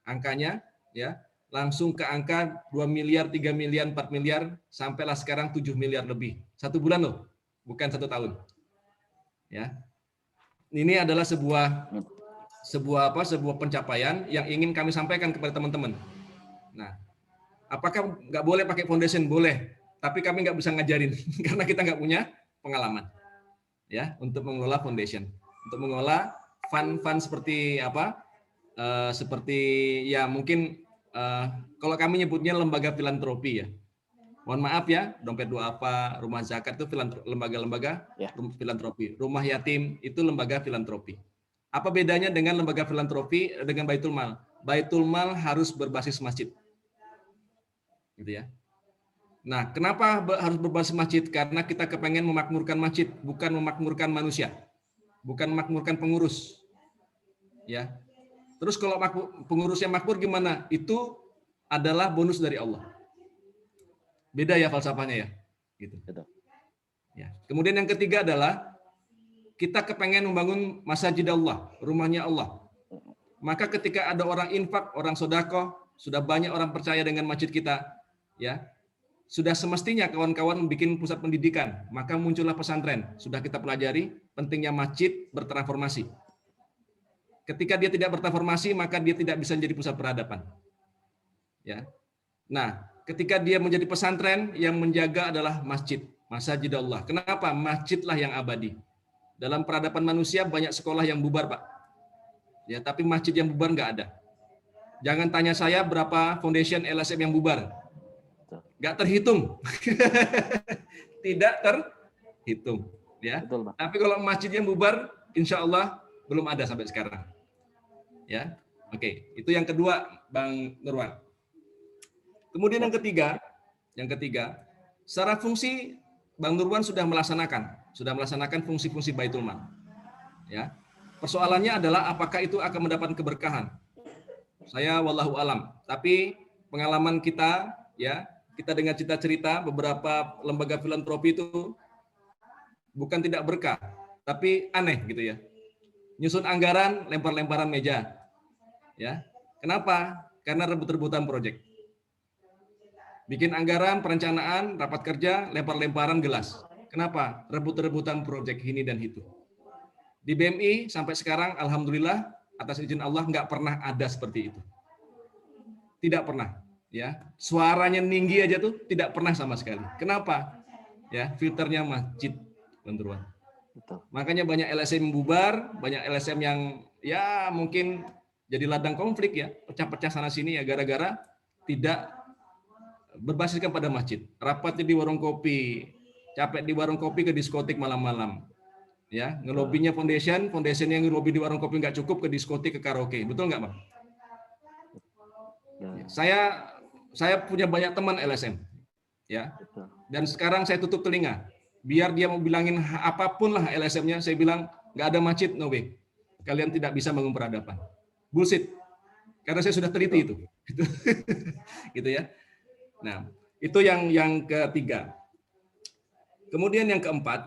angkanya, ya. Langsung ke angka 2 miliar, 3 miliar, 4 miliar, sampailah sekarang 7 miliar lebih. 1 bulan loh, bukan 1 tahun. Ya. Ini adalah sebuah pencapaian yang ingin kami sampaikan kepada teman-teman. Nah, apakah nggak boleh pakai foundation? Boleh, tapi kami nggak bisa ngajarin karena kita nggak punya pengalaman, ya, untuk mengelola foundation, untuk mengelola fund seperti apa? Seperti ya mungkin kalau kami nyebutnya lembaga filantropi, ya. Mohon maaf ya, dompet duafa, rumah zakat itu lembaga-lembaga filantropi. Rumah yatim itu lembaga filantropi. Apa bedanya dengan lembaga filantropi dengan Baitul Mal? Baitul Mal harus berbasis masjid. Gitu ya. Nah, kenapa harus berbasis masjid? Karena kita kepengen memakmurkan masjid, bukan memakmurkan manusia. Bukan memakmurkan pengurus. Ya. Terus kalau pengurusnya makmur gimana? Itu adalah bonus dari Allah. Beda ya falsafahnya ya. Gitu. Ya. Kemudian yang ketiga adalah kita kepengen membangun masjid Allah, rumahnya Allah. Maka ketika ada orang infak, orang sodakoh, sudah banyak orang percaya dengan masjid kita, ya, sudah semestinya kawan-kawan bikin pusat pendidikan, maka muncullah pesantren. Sudah kita pelajari pentingnya masjid bertransformasi. Ketika dia tidak bertransformasi, maka dia tidak bisa menjadi pusat peradaban. Ya. Nah, ketika dia menjadi pesantren, yang menjaga adalah masjid Allah. Kenapa? Masjidlah yang abadi. Dalam peradaban manusia banyak sekolah yang bubar, Pak. Ya, tapi masjid yang bubar nggak ada. Jangan tanya saya berapa foundation LSM yang bubar. Nggak terhitung. Tidak terhitung. Ya. Betul, Pak. Tapi kalau masjid yang bubar, insya Allah belum ada sampai sekarang. Ya, oke. Itu yang kedua, Bang Nurwan. Kemudian yang ketiga, secara fungsi Bang Nurwan sudah melaksanakan fungsi-fungsi Baitul Mal. Ya. Persoalannya adalah apakah itu akan mendapatkan keberkahan? Saya wallahu alam. Tapi pengalaman kita, ya, kita dengar cerita beberapa lembaga filantropi itu bukan tidak berkah, tapi aneh gitu ya. Nyusun anggaran, lempar-lemparan meja. Ya. Kenapa? Karena rebut-rebutan proyek. Bikin anggaran, perencanaan, rapat kerja, lempar-lemparan gelas. Kenapa? Rebut-rebutan proyek ini dan itu. Di BMI sampai sekarang, alhamdulillah, atas izin Allah nggak pernah ada seperti itu. Tidak pernah. Ya, suaranya tinggi aja tuh tidak pernah sama sekali. Kenapa? Ya, filternya masjid, Bang. Makanya banyak LSM yang bubar, banyak LSM yang ya mungkin jadi ladang konflik ya, pecah-pecah sana sini ya gara-gara tidak berbasiskan pada masjid. Rapatnya di warung kopi, capek di warung kopi ke diskotik malam-malam. Ya, ngelobinya foundation yang ngelobi di warung kopi nggak cukup, ke diskotik, ke karaoke. Betul nggak, Bang? Saya punya banyak teman LSM. Ya. Dan sekarang saya tutup telinga. Biar dia mau bilangin apapun lah LSM-nya, saya bilang nggak ada masjid, no way. Kalian tidak bisa bangun peradaban. Bullshit. Karena saya sudah teliti itu. Gitu ya. Nah, itu yang ketiga. Kemudian yang keempat,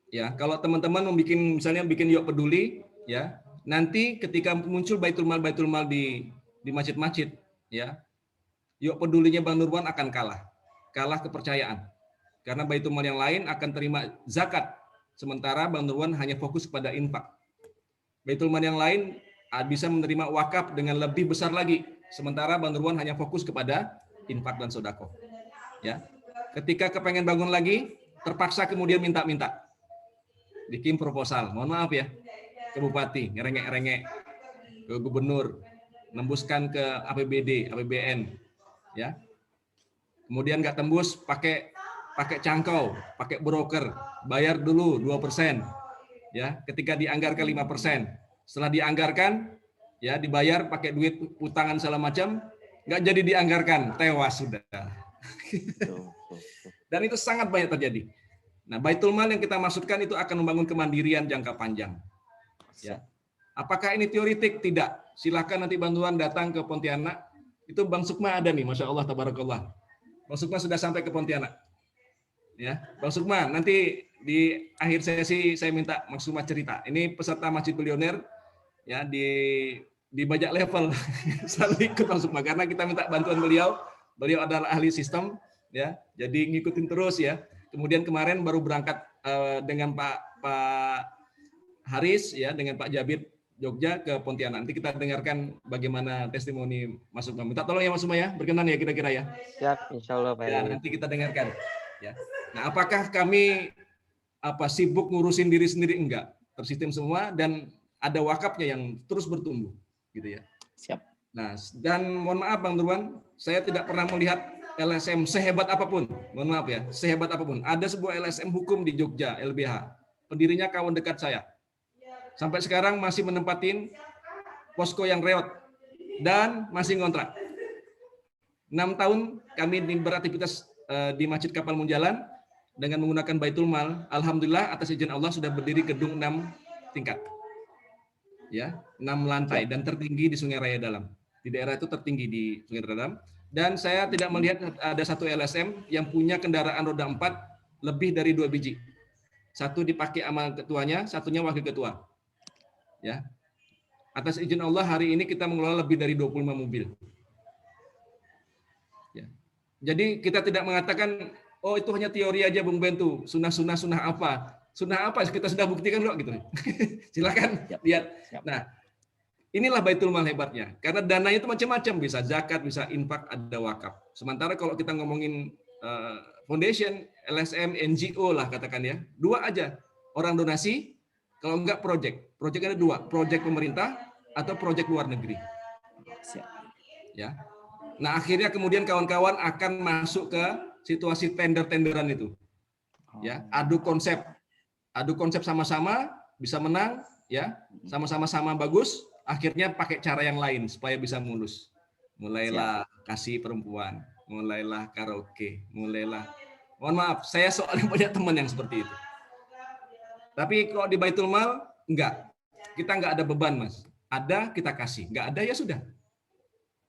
ya, kalau teman-teman misalnya bikin Yuk Peduli, ya, nanti ketika muncul Baitul Mal di masjid-masjid, ya, yuk pedulinya Bang Nurwan akan kalah kepercayaan. Karena Baitul Mal yang lain akan terima zakat, sementara Bang Nurwan hanya fokus pada infak. Baitul Mal yang lain bisa menerima wakaf dengan lebih besar lagi, sementara Bang Nurwan hanya fokus kepada infak dan sodako. Ya, ketika kepengen bangun lagi, terpaksa kemudian minta-minta, bikin proposal. Mohon maaf ya, ke bupati, ngerengek-rengek, ke gubernur, nembuskan ke APBD, APBN, ya. Kemudian nggak tembus, pakai cangkau, pakai broker, bayar dulu 2%, ya. Ketika dianggarkan 5%, setelah dianggarkan, ya dibayar pakai duit utangan segala macam, nggak jadi dianggarkan, tewas sudah. Dan itu sangat banyak terjadi. Nah, Baitul Mal yang kita maksudkan itu akan membangun kemandirian jangka panjang. Ya. Apakah ini teoritik? Tidak. Silakan nanti bantuan datang ke Pontianak. Itu Bang Sukma ada nih, Masya Allah, tabarakallah. Bang Sukma sudah sampai ke Pontianak. Ya, Bang Sukma, nanti di akhir sesi saya minta Bang Sukma cerita. Ini peserta Masjid Bilioner, ya di bajak level selalu ikut Bang Sukma karena kita minta bantuan beliau. Beliau adalah ahli sistem, ya. Jadi ngikutin terus ya. Kemudian kemarin baru berangkat dengan Pak Haris, ya, dengan Pak Jabir Jogja ke Pontianak. Nanti kita dengarkan bagaimana testimoni Mas Sukma. Minta tolong ya Mas Sukma ya, berkenan ya kira-kira ya. Siap, insya Allah Pak. Ya, nanti kita dengarkan. Ya. Nah, apakah kami sibuk ngurusin diri sendiri? Enggak, tersistem semua dan ada wakafnya yang terus bertumbuh, gitu ya. Siap. Nah, dan mohon maaf Bang Nurwan, saya tidak pernah melihat LSM sehebat apapun. Mohon maaf ya, sehebat apapun. Ada sebuah LSM hukum di Jogja, LBH. Pendirinya kawan dekat saya. Sampai sekarang masih menempatin posko yang reot dan masih ngontrak. 6 tahun kami beraktivitas di Masjid Kapal Munjalan dengan menggunakan Baitul Mal. Alhamdulillah atas izin Allah sudah berdiri gedung 6 tingkat. Ya, 6 lantai dan tertinggi di Sungai Raya Dalam. Di daerah itu tertinggi di Sungai Raya Dalam. Dan saya tidak melihat ada satu LSM yang punya kendaraan roda 4 lebih dari 2 biji. Satu dipakai sama ketuanya, satunya wakil ketua. Ya. Atas izin Allah hari ini kita mengelola lebih dari 25 mobil. Ya. Jadi kita tidak mengatakan, oh itu hanya teori aja Bung Bentu, sunnah apa? Sunnah apa? Kita sudah buktikan kok gitu. Silakan lihat. Nah, inilah Baitul Mal hebatnya. Karena dananya itu macam-macam, bisa zakat, bisa infak, ada wakaf. Sementara kalau kita ngomongin foundation, LSM, NGO lah katakan ya, 2 aja. Orang donasi, kalau enggak project. Project ada 2, project pemerintah atau project luar negeri. Ya. Nah, akhirnya kemudian kawan-kawan akan masuk ke situasi tender-tenderan itu. Ya, adu konsep sama-sama bisa menang, ya, sama-sama bagus, akhirnya pakai cara yang lain supaya bisa mulus. Mulailah kasih perempuan, mulailah karaoke, mulailah. Mohon maaf, saya soalnya banyak teman yang seperti itu. Tapi kalau di Baitul Mal, enggak. Kita enggak ada beban, Mas. Ada, kita kasih. Enggak ada, ya sudah.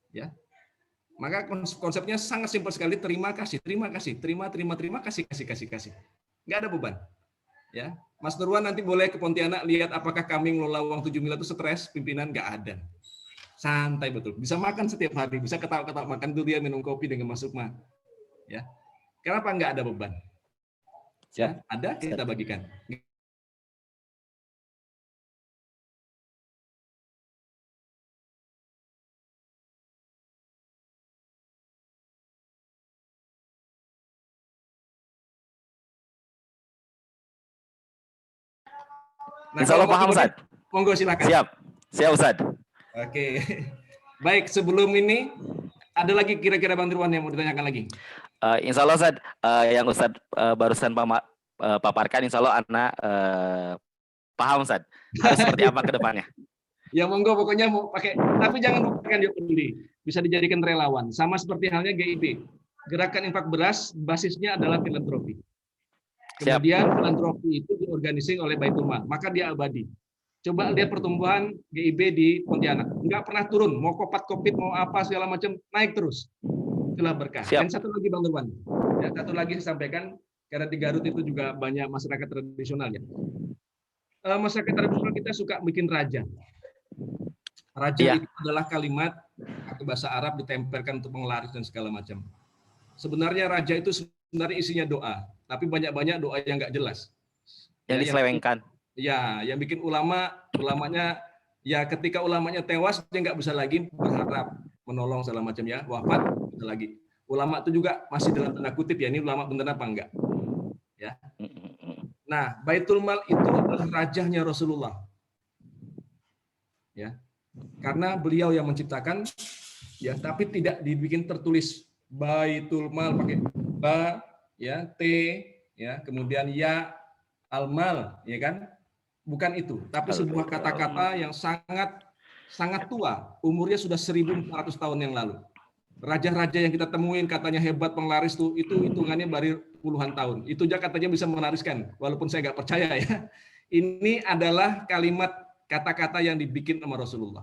Ya. Maka konsepnya sangat simpel sekali, terima kasih, terima, kasih. Enggak ada beban. Ya, Mas Nurwan nanti boleh ke Pontianak lihat apakah kami ngelola uang 7 miliar itu stres, pimpinan nggak ada. Santai betul. Bisa makan setiap hari, bisa ketawa-ketawa makan durian, minum kopi dengan Mas Sukma. Ya. Kenapa nggak ada beban? Ya, ada kita bagikan. Nah, Insya Allah paham, Ustaz. Monggo silakan. Siap Ustaz. Oke. Baik, sebelum ini ada lagi kira-kira Bang Nurwan yang mau ditanyakan lagi? Insya Allah Ustaz, yang Ustaz barusan paparkan, Insya Allah anak paham Ustaz. Harus seperti apa ke depannya? Ya monggo, pokoknya mau pakai, tapi jangan lupakan yuk peduli. Bisa dijadikan relawan. Sama seperti halnya GIB. Gerakan Infak Beras basisnya adalah filantropi. Kemudian filantropi itu diorganisir oleh Baitul Mal, maka dia abadi. Coba lihat pertumbuhan GIB di Pontianak, nggak pernah turun, mau kopit mau apa segala macam naik terus. Itulah berkah. Dan satu lagi Bang Nurwan, ya, satu lagi saya sampaikan karena di Garut itu juga banyak masyarakat tradisional ya. Masyarakat tradisional kita suka bikin raja. Raja itu adalah kalimat pakai bahasa Arab ditempelkan untuk penglaris dan segala macam. Sebenarnya raja itu sebenarnya isinya doa, tapi banyak-banyak doa yang nggak jelas. Yang diselewengkan. Yang bikin ulamanya ya ketika ulamanya tewas dia nggak bisa lagi berharap menolong segala macam ya, wafat bisa lagi. Ulama itu juga masih dalam tanda kutip ya, ini ulama bener apa enggak? Ya. Nah, Baitul Mal itu adalah rajahnya Rasulullah. Ya. Karena beliau yang menciptakan ya, tapi tidak dibikin tertulis Baitul Mal pakai ba ya, t ya, kemudian ya al-mal ya kan? Bukan itu, tapi sebuah kata-kata yang sangat tua, umurnya sudah 1.400 tahun yang lalu. Raja-raja yang kita temuin katanya hebat penglaris itu hitungannya dari puluhan tahun. Itu aja katanya bisa menariskan, walaupun saya nggak percaya ya. Ini adalah kalimat kata-kata yang dibikin sama Rasulullah.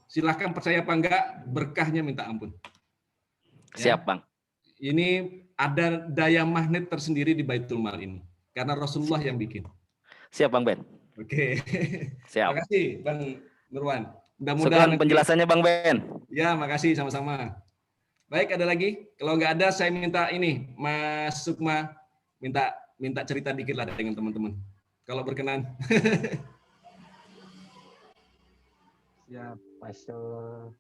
Silahkan percaya apa enggak, berkahnya minta ampun. Ya. Siap, Bang. Ini ada daya magnet tersendiri di Baitul Mal ini, karena Rasulullah yang bikin. Siap, Bang Ben. Oke. Siap. Terima kasih, Bang Nurwan. Mudah-mudahan penjelasannya Bang Ben. Ya, makasih sama-sama. Baik, ada lagi? Kalau nggak ada, saya minta ini, Mas Sukma, minta cerita dikit lah dengan teman-teman. Kalau berkenan. Ya, Masuk.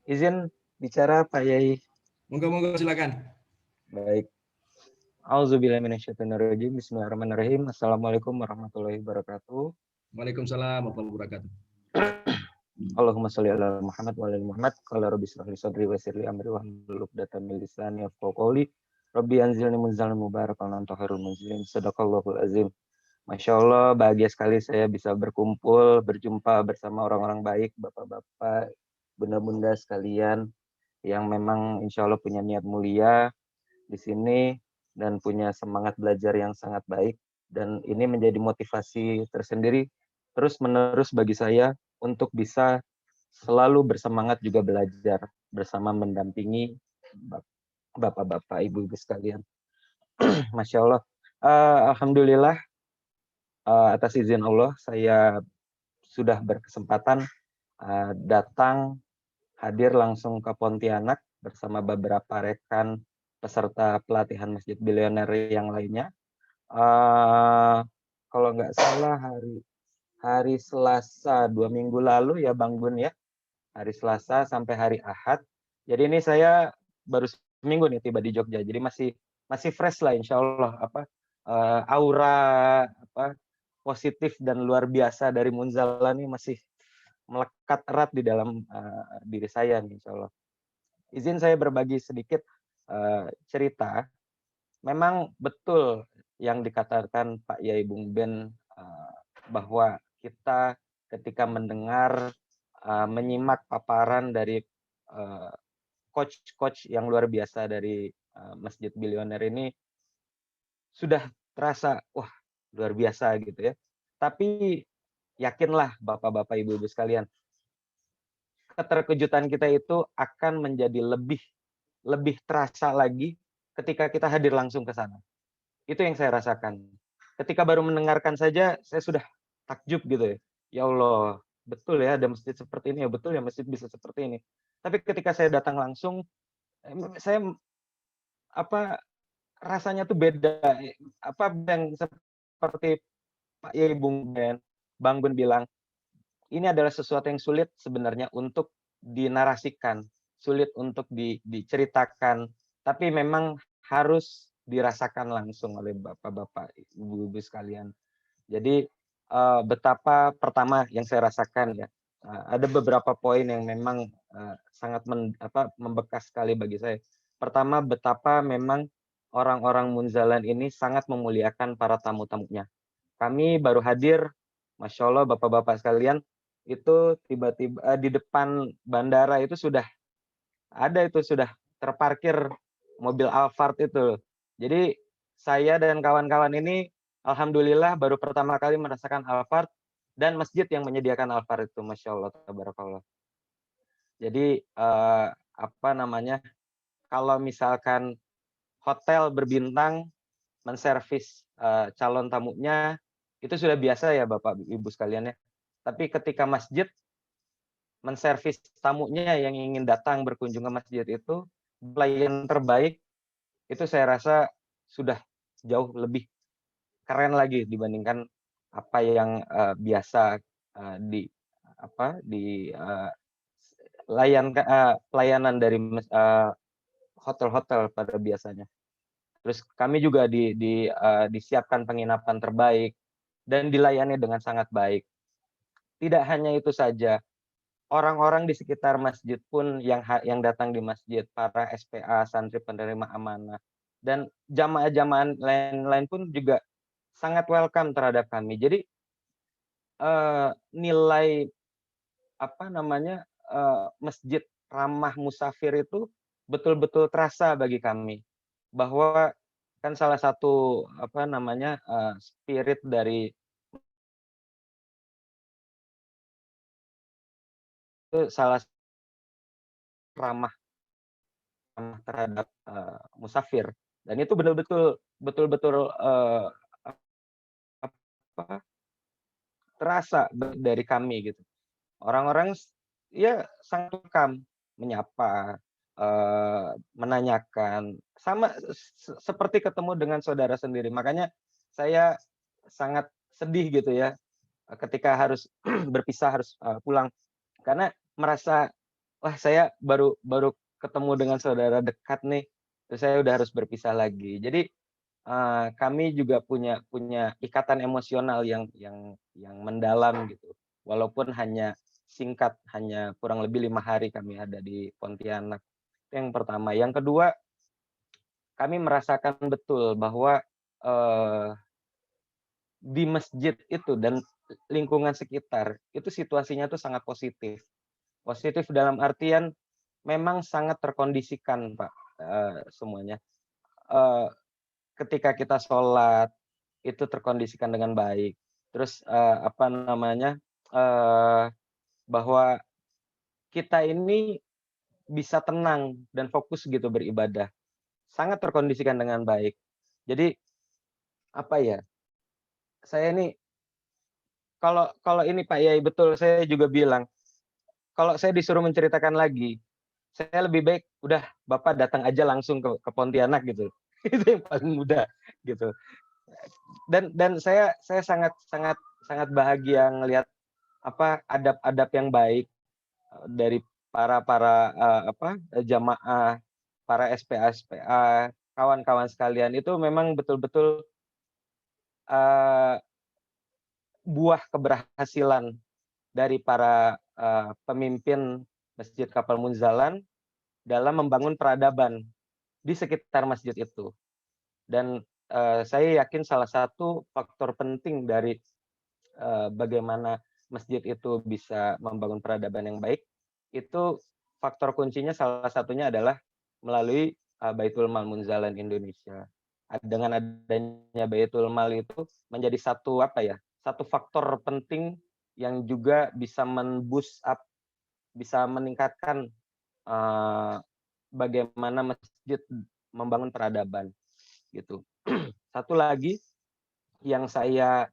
Izin bicara Pak Yai. Monggo silakan. Baik. Auzubillahiminasyaitonirrajim. Bismillahirrahmanirrahim. Assalamualaikum warahmatullahi wabarakatuh. Waalaikumsalam warahmatullahi wabarakatuh. Allahumma sholli ala Muhammad wa ala Muhammad. Qala rabbi shrah li sadri wa yassir li amri wahlul 'uqdatam min lisani yafqahu qawli. Rabbi anzilni munzalan mubarakan wa anta khairul munzilin. Shadaqallahul azim. Masya Allah, bahagia sekali saya bisa berkumpul, berjumpa bersama orang-orang baik, bapak-bapak, bunda-bunda sekalian yang memang insya Allah punya niat mulia di sini dan punya semangat belajar yang sangat baik. Dan ini menjadi motivasi tersendiri terus-menerus bagi saya untuk bisa selalu bersemangat juga belajar bersama mendampingi bapak-bapak, ibu-ibu sekalian. Masya Allah. Alhamdulillah. Atas izin Allah, saya sudah berkesempatan datang hadir langsung ke Pontianak bersama beberapa rekan peserta pelatihan Masjid Bilioner yang lainnya. Kalau nggak salah hari Selasa 2 minggu lalu ya Bang Gun ya, hari Selasa sampai hari Ahad. Jadi ini saya baru seminggu nih tiba di Jogja, jadi masih fresh lah Insya Allah aura positif dan luar biasa dari Munzala ini masih melekat erat di dalam diri saya nih, Insya Allah. Izin saya berbagi sedikit cerita. Memang betul yang dikatakan Pak Yai Bung Ben bahwa kita ketika mendengar, menyimak paparan dari coach-coach yang luar biasa dari Masjid Bilioner ini sudah terasa, wah luar biasa gitu ya. Tapi yakinlah Bapak-bapak, Ibu-ibu sekalian, keterkejutan kita itu akan menjadi lebih terasa lagi ketika kita hadir langsung ke sana. Itu yang saya rasakan. Ketika baru mendengarkan saja, saya sudah takjub gitu ya. Ya Allah, betul ya ada masjid seperti ini, ya betul ya masjid bisa seperti ini. Tapi ketika saya datang langsung, saya rasanya tuh beda. Yang seperti Pak Yai Bung Ben, Bang Gun bilang, ini adalah sesuatu yang sulit sebenarnya untuk dinarasikan, sulit untuk diceritakan, tapi memang harus dirasakan langsung oleh bapak-bapak, ibu-ibu sekalian. Jadi betapa pertama yang saya rasakan ya, ada beberapa poin yang memang sangat membekas sekali bagi saya. Pertama, betapa memang orang-orang Munzalan ini sangat memuliakan para tamu-tamunya. Kami baru hadir, Masya Allah Bapak-Bapak sekalian, itu tiba-tiba di depan bandara itu sudah terparkir mobil Alphard itu. Jadi saya dan kawan-kawan ini alhamdulillah baru pertama kali merasakan Alphard dan masjid yang menyediakan Alphard itu, Masya Allah, tabarakallah. Jadi kalau misalkan hotel berbintang menservis calon tamunya itu sudah biasa ya Bapak Ibu sekalian ya. Tapi ketika masjid menservis tamunya yang ingin datang berkunjung ke masjid itu, pelayanan terbaik itu saya rasa sudah jauh lebih keren lagi dibandingkan apa yang biasa di apa di pelayanan dari hotel-hotel pada biasanya. Terus kami juga disiapkan penginapan terbaik dan dilayani dengan sangat baik. Tidak hanya itu saja, orang-orang di sekitar masjid pun yang datang di masjid, para SPA, santri penerima amanah, dan jamaah-jamaah lain-lain pun juga sangat welcome terhadap kami. Jadi nilai apa namanya masjid ramah musafir itu betul-betul terasa bagi kami, bahwa kan salah satu apa namanya spirit dari itu salah ramah terhadap musafir, dan itu betul-betul apa terasa dari kami gitu. Orang-orang ya sangat welcome, menyapa, menanyakan, sama seperti ketemu dengan saudara sendiri. Makanya saya sangat sedih gitu ya ketika harus berpisah, harus pulang, karena merasa wah saya baru ketemu dengan saudara dekat nih, terus saya udah harus berpisah lagi. Jadi kami juga punya ikatan emosional yang mendalam gitu. Walaupun hanya singkat, hanya kurang lebih 5 hari kami ada di Pontianak. Itu yang pertama. Yang kedua, kami merasakan betul bahwa di masjid itu dan lingkungan sekitar itu situasinya tuh sangat positif. Positif dalam artian memang sangat terkondisikan, Pak, semuanya. Ketika kita sholat itu terkondisikan dengan baik. Terus apa namanya bahwa kita ini bisa tenang dan fokus gitu beribadah. Sangat terkondisikan dengan baik. Jadi apa ya? Saya ini kalau ini Pak Yai betul saya juga bilang, kalau saya disuruh menceritakan lagi, saya lebih baik udah Bapak datang aja langsung ke Pontianak gitu. Itu yang paling mudah gitu. Dan saya sangat bahagia ngelihat apa adab-adab yang baik dari para jamaah, para SPA, kawan-kawan sekalian itu memang betul-betul buah keberhasilan dari para pemimpin Masjid Kapal Munzalan dalam membangun peradaban di sekitar masjid itu. Dan saya yakin salah satu faktor penting dari bagaimana masjid itu bisa membangun peradaban yang baik, itu faktor kuncinya salah satunya adalah melalui Baitul Mal Munzalan Indonesia. Dengan adanya Baitul Mal itu menjadi satu satu faktor penting yang juga bisa men-boost up, bisa meningkatkan bagaimana masjid membangun peradaban gitu. Satu lagi yang saya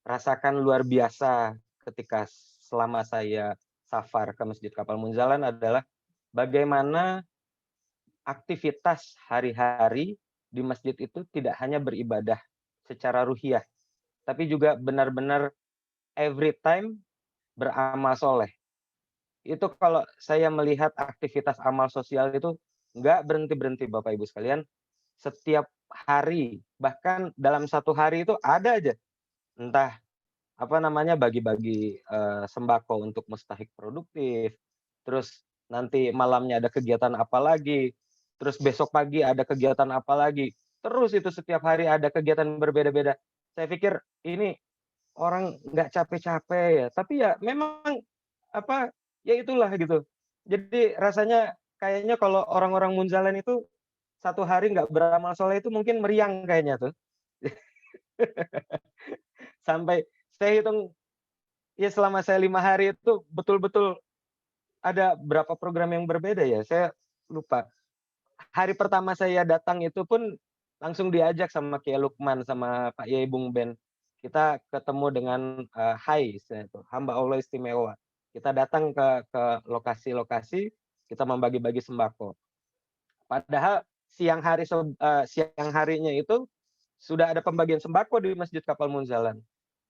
rasakan luar biasa ketika selama saya safar ke Masjid Kapal Munzalan adalah bagaimana aktivitas hari-hari di masjid itu tidak hanya beribadah secara ruhiyah, tapi juga benar-benar every time beramal soleh. Itu kalau saya melihat aktivitas amal sosial itu nggak berhenti-berhenti Bapak Ibu sekalian, setiap hari, bahkan dalam satu hari itu ada aja, entah apa namanya bagi-bagi sembako untuk mustahik produktif, terus nanti malamnya ada kegiatan apa lagi, terus besok pagi ada kegiatan apa lagi, terus itu setiap hari ada kegiatan berbeda-beda. Saya pikir ini orang nggak capek-capek ya, tapi ya memang apa ya itulah gitu. Jadi rasanya kayaknya kalau orang-orang Munzalan itu satu hari nggak beramal soleh itu mungkin meriang kayaknya tuh. Sampai saya hitung ya selama saya 5 hari itu betul-betul ada berapa program yang berbeda ya, saya lupa. Hari pertama saya datang itu pun langsung diajak sama Kiai Lukman sama Pak Yai Bung Ben. Kita ketemu dengan Hai, hamba Allah istimewa. kita datang ke lokasi-lokasi, kita membagi-bagi sembako. Padahal siang harinya itu sudah ada pembagian sembako di Masjid Kapal Munzalan.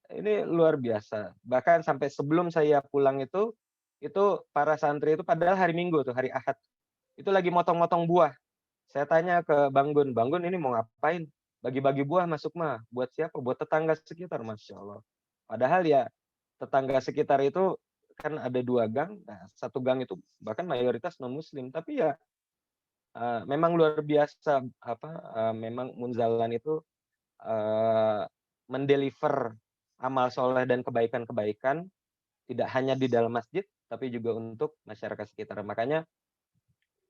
Ini luar biasa. Bahkan sampai sebelum saya pulang itu para santri itu padahal hari Minggu tuh, hari Ahad. Itu lagi motong-motong buah. Saya tanya ke Bang Gun ini mau ngapain? Bagi-bagi buah masuk mah. Buat siapa? Buat tetangga sekitar, Masya Allah. Padahal ya tetangga sekitar itu kan ada 2 gang. Nah, 1 gang itu bahkan mayoritas non-muslim. Tapi ya memang luar biasa. Memang Munzalan itu mendeliver amal soleh dan kebaikan-kebaikan tidak hanya di dalam masjid, tapi juga untuk masyarakat sekitar. Makanya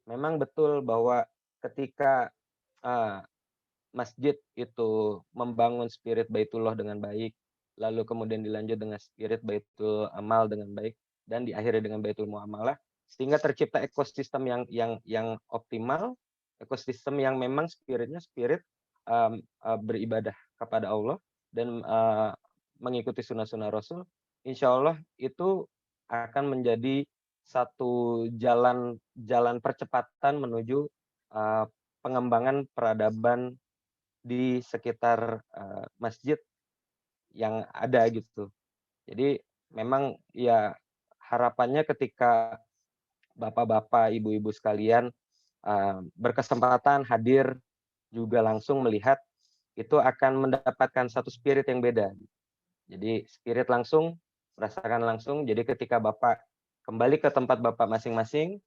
memang betul bahwa ketika masjid itu membangun spirit Baitullah dengan baik, lalu kemudian dilanjut dengan spirit Baitul Amal dengan baik, dan diakhiri dengan Baitul Muamalah, sehingga tercipta ekosistem yang optimal, ekosistem yang memang spiritnya spirit beribadah kepada Allah dan mengikuti sunnah-sunnah Rasul. Insya Allah itu akan menjadi satu jalan percepatan menuju pengembangan peradaban di sekitar masjid yang ada gitu. Jadi memang ya harapannya ketika bapak-bapak, ibu-ibu sekalian berkesempatan hadir juga langsung melihat, itu akan mendapatkan satu spirit yang beda. Jadi spirit langsung, merasakan langsung. Jadi ketika Bapak kembali ke tempat Bapak masing-masing,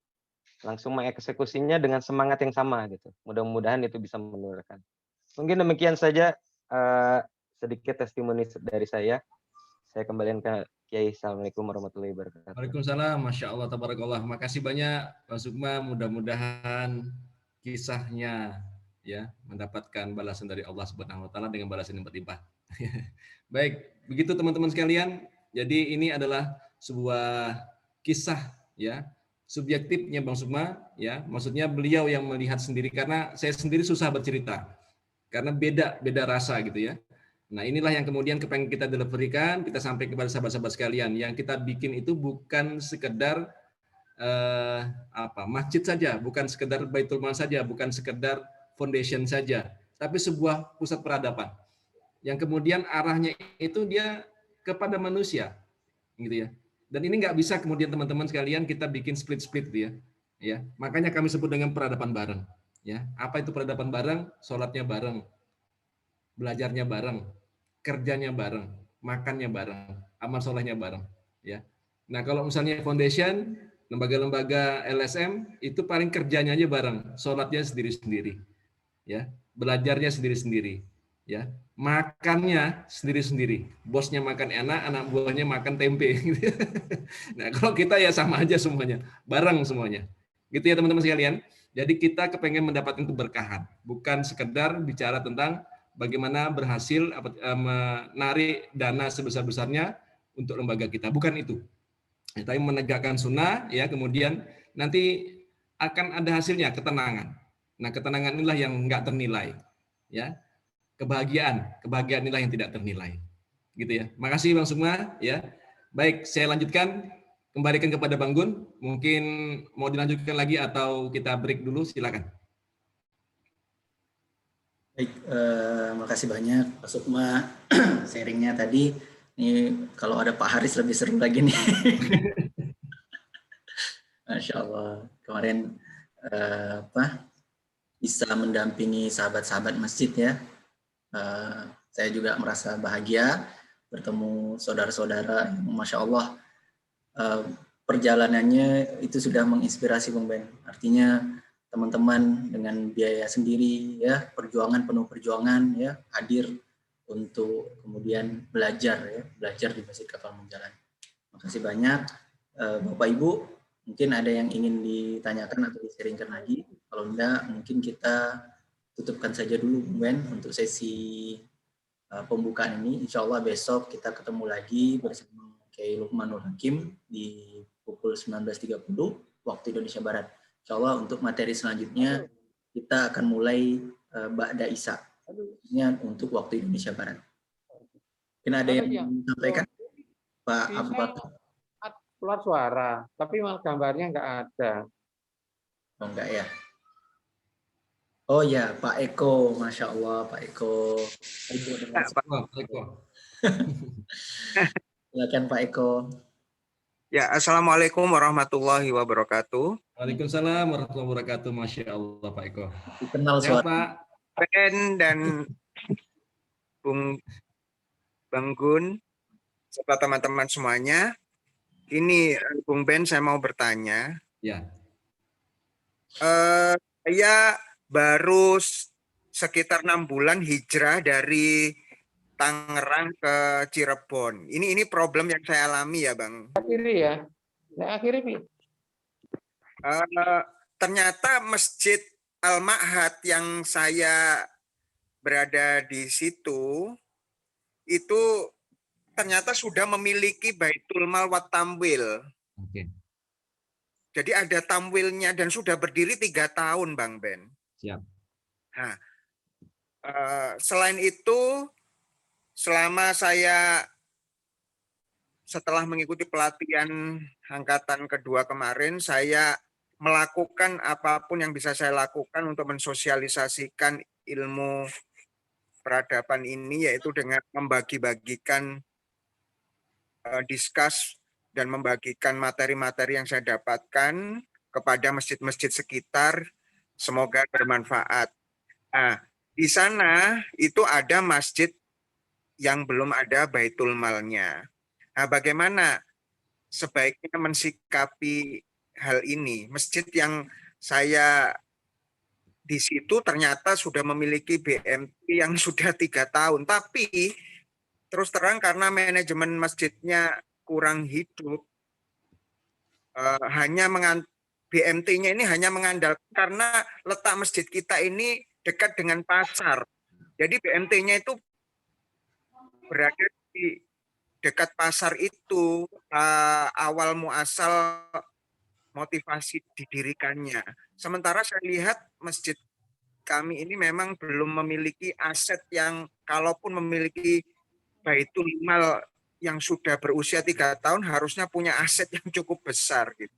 langsung mengeksekusinya dengan semangat yang sama gitu. Mudah-mudahan itu bisa menularkan. Mungkin demikian saja sedikit testimoni dari saya. Saya kembalikan ke Kiai. Assalamualaikum warahmatullahi wabarakatuh. Waalaikumsalam, Masya Allah, tabarakallah. Makasih banyak Pak Sukma. Mudah-mudahan kisahnya ya mendapatkan balasan dari Allah Subhanahu Wa Taala dengan balasan yang berlimpah. Baik, begitu teman-teman sekalian. Jadi ini adalah sebuah kisah ya subjektifnya Bang Sukma ya. Maksudnya beliau yang melihat sendiri, karena saya sendiri susah bercerita karena beda rasa gitu ya. Nah, inilah yang kemudian kepengen kita deliverikan, kita sampaikan kepada sahabat-sahabat sekalian. Yang kita bikin itu bukan sekedar masjid saja, bukan sekedar Baitul Mal saja, bukan sekedar foundation saja, tapi sebuah pusat peradaban yang kemudian arahnya itu dia kepada manusia, gitu ya. Dan ini nggak bisa kemudian teman-teman sekalian kita bikin split-split gitu ya. Ya, makanya kami sebut dengan peradaban bareng. Ya, apa itu peradaban bareng? Sholatnya bareng, belajarnya bareng, kerjanya bareng, makannya bareng, amal solehnya bareng. Ya. Nah, kalau misalnya foundation, lembaga-lembaga LSM itu paling kerjanya aja bareng, sholatnya sendiri-sendiri, ya, belajarnya sendiri-sendiri, ya, makannya sendiri-sendiri. Bosnya makan enak, anak buahnya makan tempe. Nah, kalau kita ya sama aja semuanya, bareng semuanya. Gitu ya teman-teman sekalian. Jadi kita kepengen mendapatkan keberkahan, bukan sekedar bicara tentang bagaimana berhasil menarik dana sebesar-besarnya untuk lembaga kita, bukan itu. Tapi menegakkan sunnah, ya, kemudian nanti akan ada hasilnya, ketenangan. Nah, ketenangan inilah yang nggak ternilai, ya. Kebahagiaan inilah yang tidak ternilai, gitu ya. Makasih Bang Sukma, ya. Baik, saya lanjutkan, kembalikan kepada Bang Gun. Mungkin mau dilanjutkan lagi atau kita break dulu, silakan. Baik, makasih banyak Pak Sukma sharingnya tadi. Ini kalau ada Pak Haris lebih seru lagi nih. Masya Allah, kemarin bisa mendampingi sahabat-sahabat masjid ya. Saya juga merasa bahagia bertemu saudara-saudara yang Masya Allah perjalanannya itu sudah menginspirasi Bung Ben. Artinya teman-teman dengan biaya sendiri ya, penuh perjuangan ya, hadir untuk kemudian belajar di Masjid Kapal Munzalan. Makasih banyak Bapak Ibu, mungkin ada yang ingin ditanyakan atau di-sharingkan lagi. Kalau enggak, mungkin kita tutupkan saja dulu Bung Ben untuk sesi pembukaan ini. Insya Allah besok kita ketemu lagi bersama Kiai Luqmanul Hakim di pukul 19.30 waktu Indonesia Barat. Insya Allah untuk materi selanjutnya kita akan mulai Ba'da Isya untuk waktu Indonesia Barat. Mungkin ada yang disampaikan Pak Abu Bakar. keluar suara, tapi gambarnya nggak ada. Oh enggak ya? Oh ya, Pak Eko, Masya Allah, Pak Eko. Pak Eko. Silakan Pak Eko. Ya, Assalamualaikum warahmatullahi wabarakatuh. Waalaikumsalam warahmatullahi wabarakatuh. Masya Allah Pak Eko. Dikenal Ya suara. Pak. Ben dan Bang Gun, serta teman-teman semuanya. Ini Bung Ben, saya mau bertanya. Ya. Saya baru sekitar 6 bulan hijrah dari Tangerang ke Cirebon. Ini problem yang saya alami ya, Bang. Akhirnya ya, akhirnya. Ternyata Masjid Al-Ma'had yang saya berada di situ itu ternyata sudah memiliki Baitul Mal wa Tamwil. Oke. Jadi ada tamwilnya dan sudah berdiri 3 tahun, Bang Ben. Siap. Nah, selain itu, selama saya setelah mengikuti pelatihan angkatan kedua kemarin, saya melakukan apapun yang bisa saya lakukan untuk mensosialisasikan ilmu peradaban ini, yaitu dengan membagi-bagikan diskus dan membagikan materi-materi yang saya dapatkan kepada masjid-masjid sekitar, semoga bermanfaat. Nah, di sana itu ada masjid yang belum ada Baitul Malnya. Nah, bagaimana sebaiknya mensikapi hal ini? Masjid yang saya di situ ternyata sudah memiliki BMT yang sudah 3 tahun, tapi terus terang karena manajemen masjidnya kurang hidup, BMT-nya ini hanya mengandalkan karena letak masjid kita ini dekat dengan pasar. Jadi BMT-nya itu berada di dekat pasar itu, awal muasal motivasi didirikannya. Sementara saya lihat masjid kami ini memang belum memiliki aset yang, kalaupun memiliki Baitul Mal yang sudah berusia 3 tahun harusnya punya aset yang cukup besar gitu.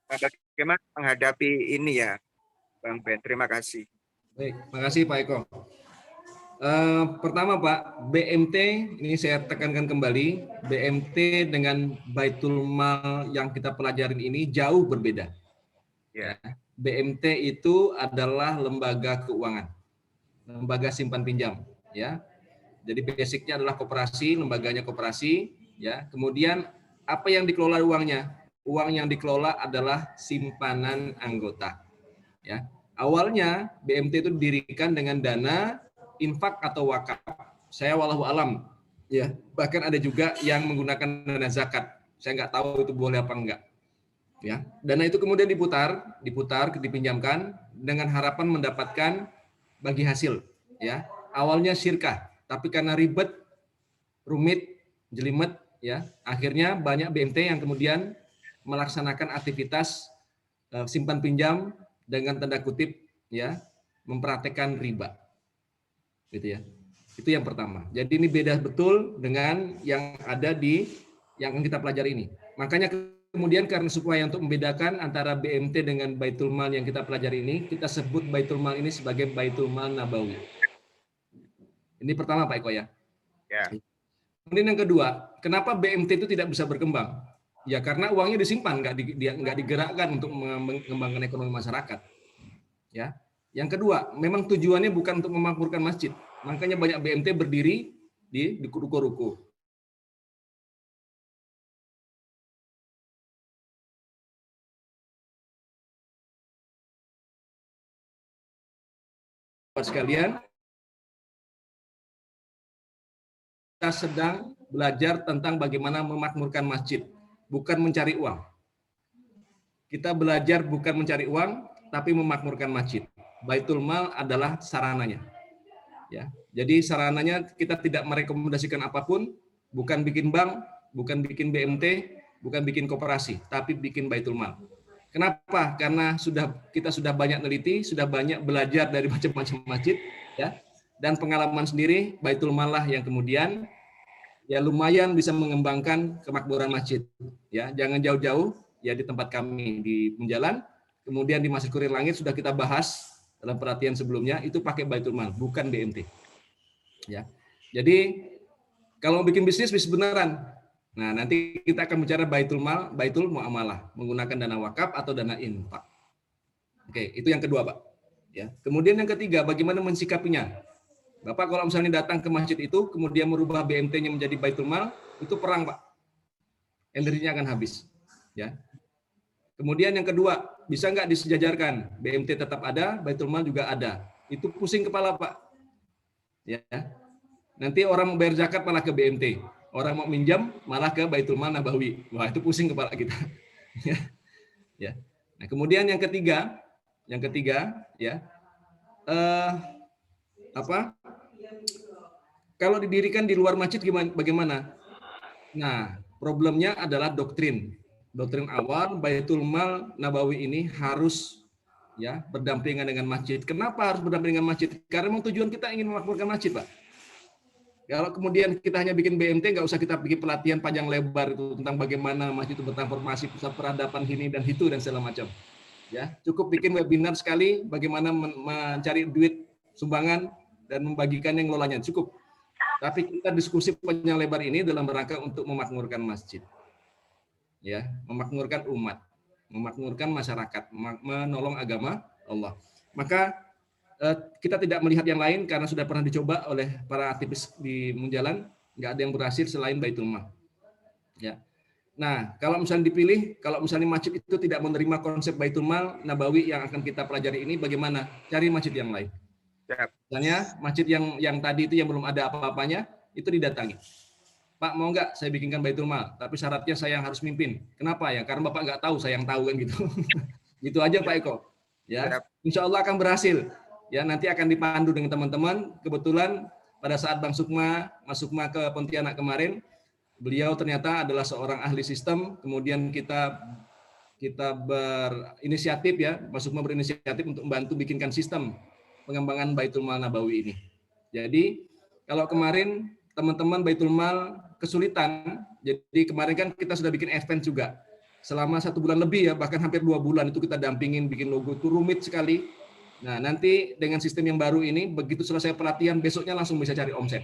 Bagaimana menghadapi ini ya, Bang Ben? Terima kasih. Baik, terima kasih Pak Eko. Pertama Pak, BMT ini saya tekankan kembali, BMT dengan Baitul Mal yang kita pelajarin ini jauh berbeda. Ya. BMT itu adalah lembaga keuangan, lembaga simpan pinjam, ya. Jadi basicnya adalah koperasi, lembaganya koperasi, ya. Kemudian apa yang dikelola uangnya? Uang yang dikelola adalah simpanan anggota, ya. Awalnya BMT itu didirikan dengan dana infak atau wakaf. Saya wallahu alam, ya. Bahkan ada juga yang menggunakan dana zakat. Saya nggak tahu itu boleh apa enggak. Ya, dana itu kemudian diputar, dipinjamkan dengan harapan mendapatkan bagi hasil. Ya, awalnya syirkah, tapi karena ribet, rumit, jelimet, ya, akhirnya banyak BMT yang kemudian melaksanakan aktivitas simpan pinjam dengan tanda kutip, ya, mempraktekkan riba, gitu ya. Itu yang pertama. Jadi ini beda betul dengan yang ada di yang kita pelajari ini. Makanya kemudian karena supaya untuk membedakan antara BMT dengan Baitul Mal yang kita pelajari ini, kita sebut Baitul Mal ini sebagai Baitul Mal Nabawi. Ini pertama Pak Eko ya. Ya. Kemudian yang kedua, kenapa BMT itu tidak bisa berkembang? Ya karena uangnya disimpan, nggak digerakkan untuk mengembangkan ekonomi masyarakat. Ya. Yang kedua, memang tujuannya bukan untuk memakmurkan masjid. Makanya banyak BMT berdiri di ruko-ruko. Sekalian, kita sedang belajar tentang bagaimana memakmurkan masjid, bukan mencari uang. Kita belajar bukan mencari uang, tapi memakmurkan masjid. Baitul Mal adalah sarananya. Ya, jadi sarananya kita tidak merekomendasikan apapun, bukan bikin bank, bukan bikin BMT, bukan bikin koperasi, tapi bikin Baitul Mal. Kenapa? Karena kita sudah banyak neliti, sudah banyak belajar dari macam-macam masjid, ya, dan pengalaman sendiri Baitul Mal lah yang kemudian ya lumayan bisa mengembangkan kemakmuran masjid. Ya, jangan jauh-jauh ya di tempat kami di Munjalan, kemudian di Masjid Kurir Langit sudah kita bahas dalam perhatian sebelumnya itu pakai Baitul Mal, bukan BMT. Ya. Jadi kalau bikin bisnis beneran. Nah, nanti kita akan bicara Baitul Mal, Baitul Muamalah, menggunakan dana wakaf atau dana infak. Oke, itu yang kedua, Pak. Ya. Kemudian yang ketiga, bagaimana mensikapinya? Bapak kalau misalnya datang ke masjid itu, kemudian merubah BMT-nya menjadi Baitul Mal, itu perang, Pak. Energinya akan habis. Ya. Kemudian yang kedua, bisa nggak disejajarkan? BMT tetap ada, Baitul Mal juga ada. Itu pusing kepala, Pak. Ya. Nanti orang mau bayar zakat malah ke BMT. Orang mau minjam malah ke Baitul Mal Nabawi. Wah, itu pusing kepala kita. Ya. Nah, kemudian yang ketiga, ya, kalau didirikan di luar masjid bagaimana? Nah, problemnya adalah doktrin. Doktrin awal Baitul Mal Nabawi ini harus ya berdampingan dengan masjid. Kenapa harus berdampingan dengan masjid? Karena memang tujuan kita ingin memakmurkan masjid, Pak. Kalau kemudian kita hanya bikin BMT, nggak usah kita bikin pelatihan panjang lebar itu tentang bagaimana masjid itu bertransformasi, pusat peradaban ini dan itu dan segala macam. Ya, cukup bikin webinar sekali bagaimana mencari duit sumbangan dan membagikannya ngelolanya, cukup. Tapi kita diskusi panjang lebar ini dalam rangka untuk memakmurkan masjid. Ya, memakmurkan umat, memakmurkan masyarakat, menolong agama Allah. Maka kita tidak melihat yang lain karena sudah pernah dicoba oleh para aktivis di Munjalan, nggak ada yang berhasil selain Baitul Mal. Ya. Nah, kalau misalnya dipilih, kalau misalnya masjid itu tidak menerima konsep Baitul Mal Nabawi yang akan kita pelajari ini, bagaimana? Cari masjid yang lain. Misalnya masjid yang tadi itu yang belum ada apa-apanya, itu didatangi. Pak, mau nggak saya bikinkan Baitul Mal? Tapi syaratnya saya yang harus mimpin. Kenapa ya? Karena Bapak nggak tahu, saya yang tahu kan gitu. Gitu aja Pak Eko. Ya, Insya Allah akan berhasil. Ya, nanti akan dipandu dengan teman-teman. Kebetulan pada saat Bang Mas Sukma ke Pontianak kemarin, beliau ternyata adalah seorang ahli sistem. Kemudian kita berinisiatif ya, Mas Sukma berinisiatif untuk membantu bikinkan sistem pengembangan Baitul Mal Nabawi ini. Jadi kalau kemarin teman-teman Baitul Mal kesulitan, jadi kemarin kan kita sudah bikin event juga selama 1 bulan lebih ya, bahkan hampir 2 bulan itu kita dampingin bikin logo, itu rumit sekali. Nah, nanti dengan sistem yang baru ini, begitu selesai pelatihan, besoknya langsung bisa cari omset.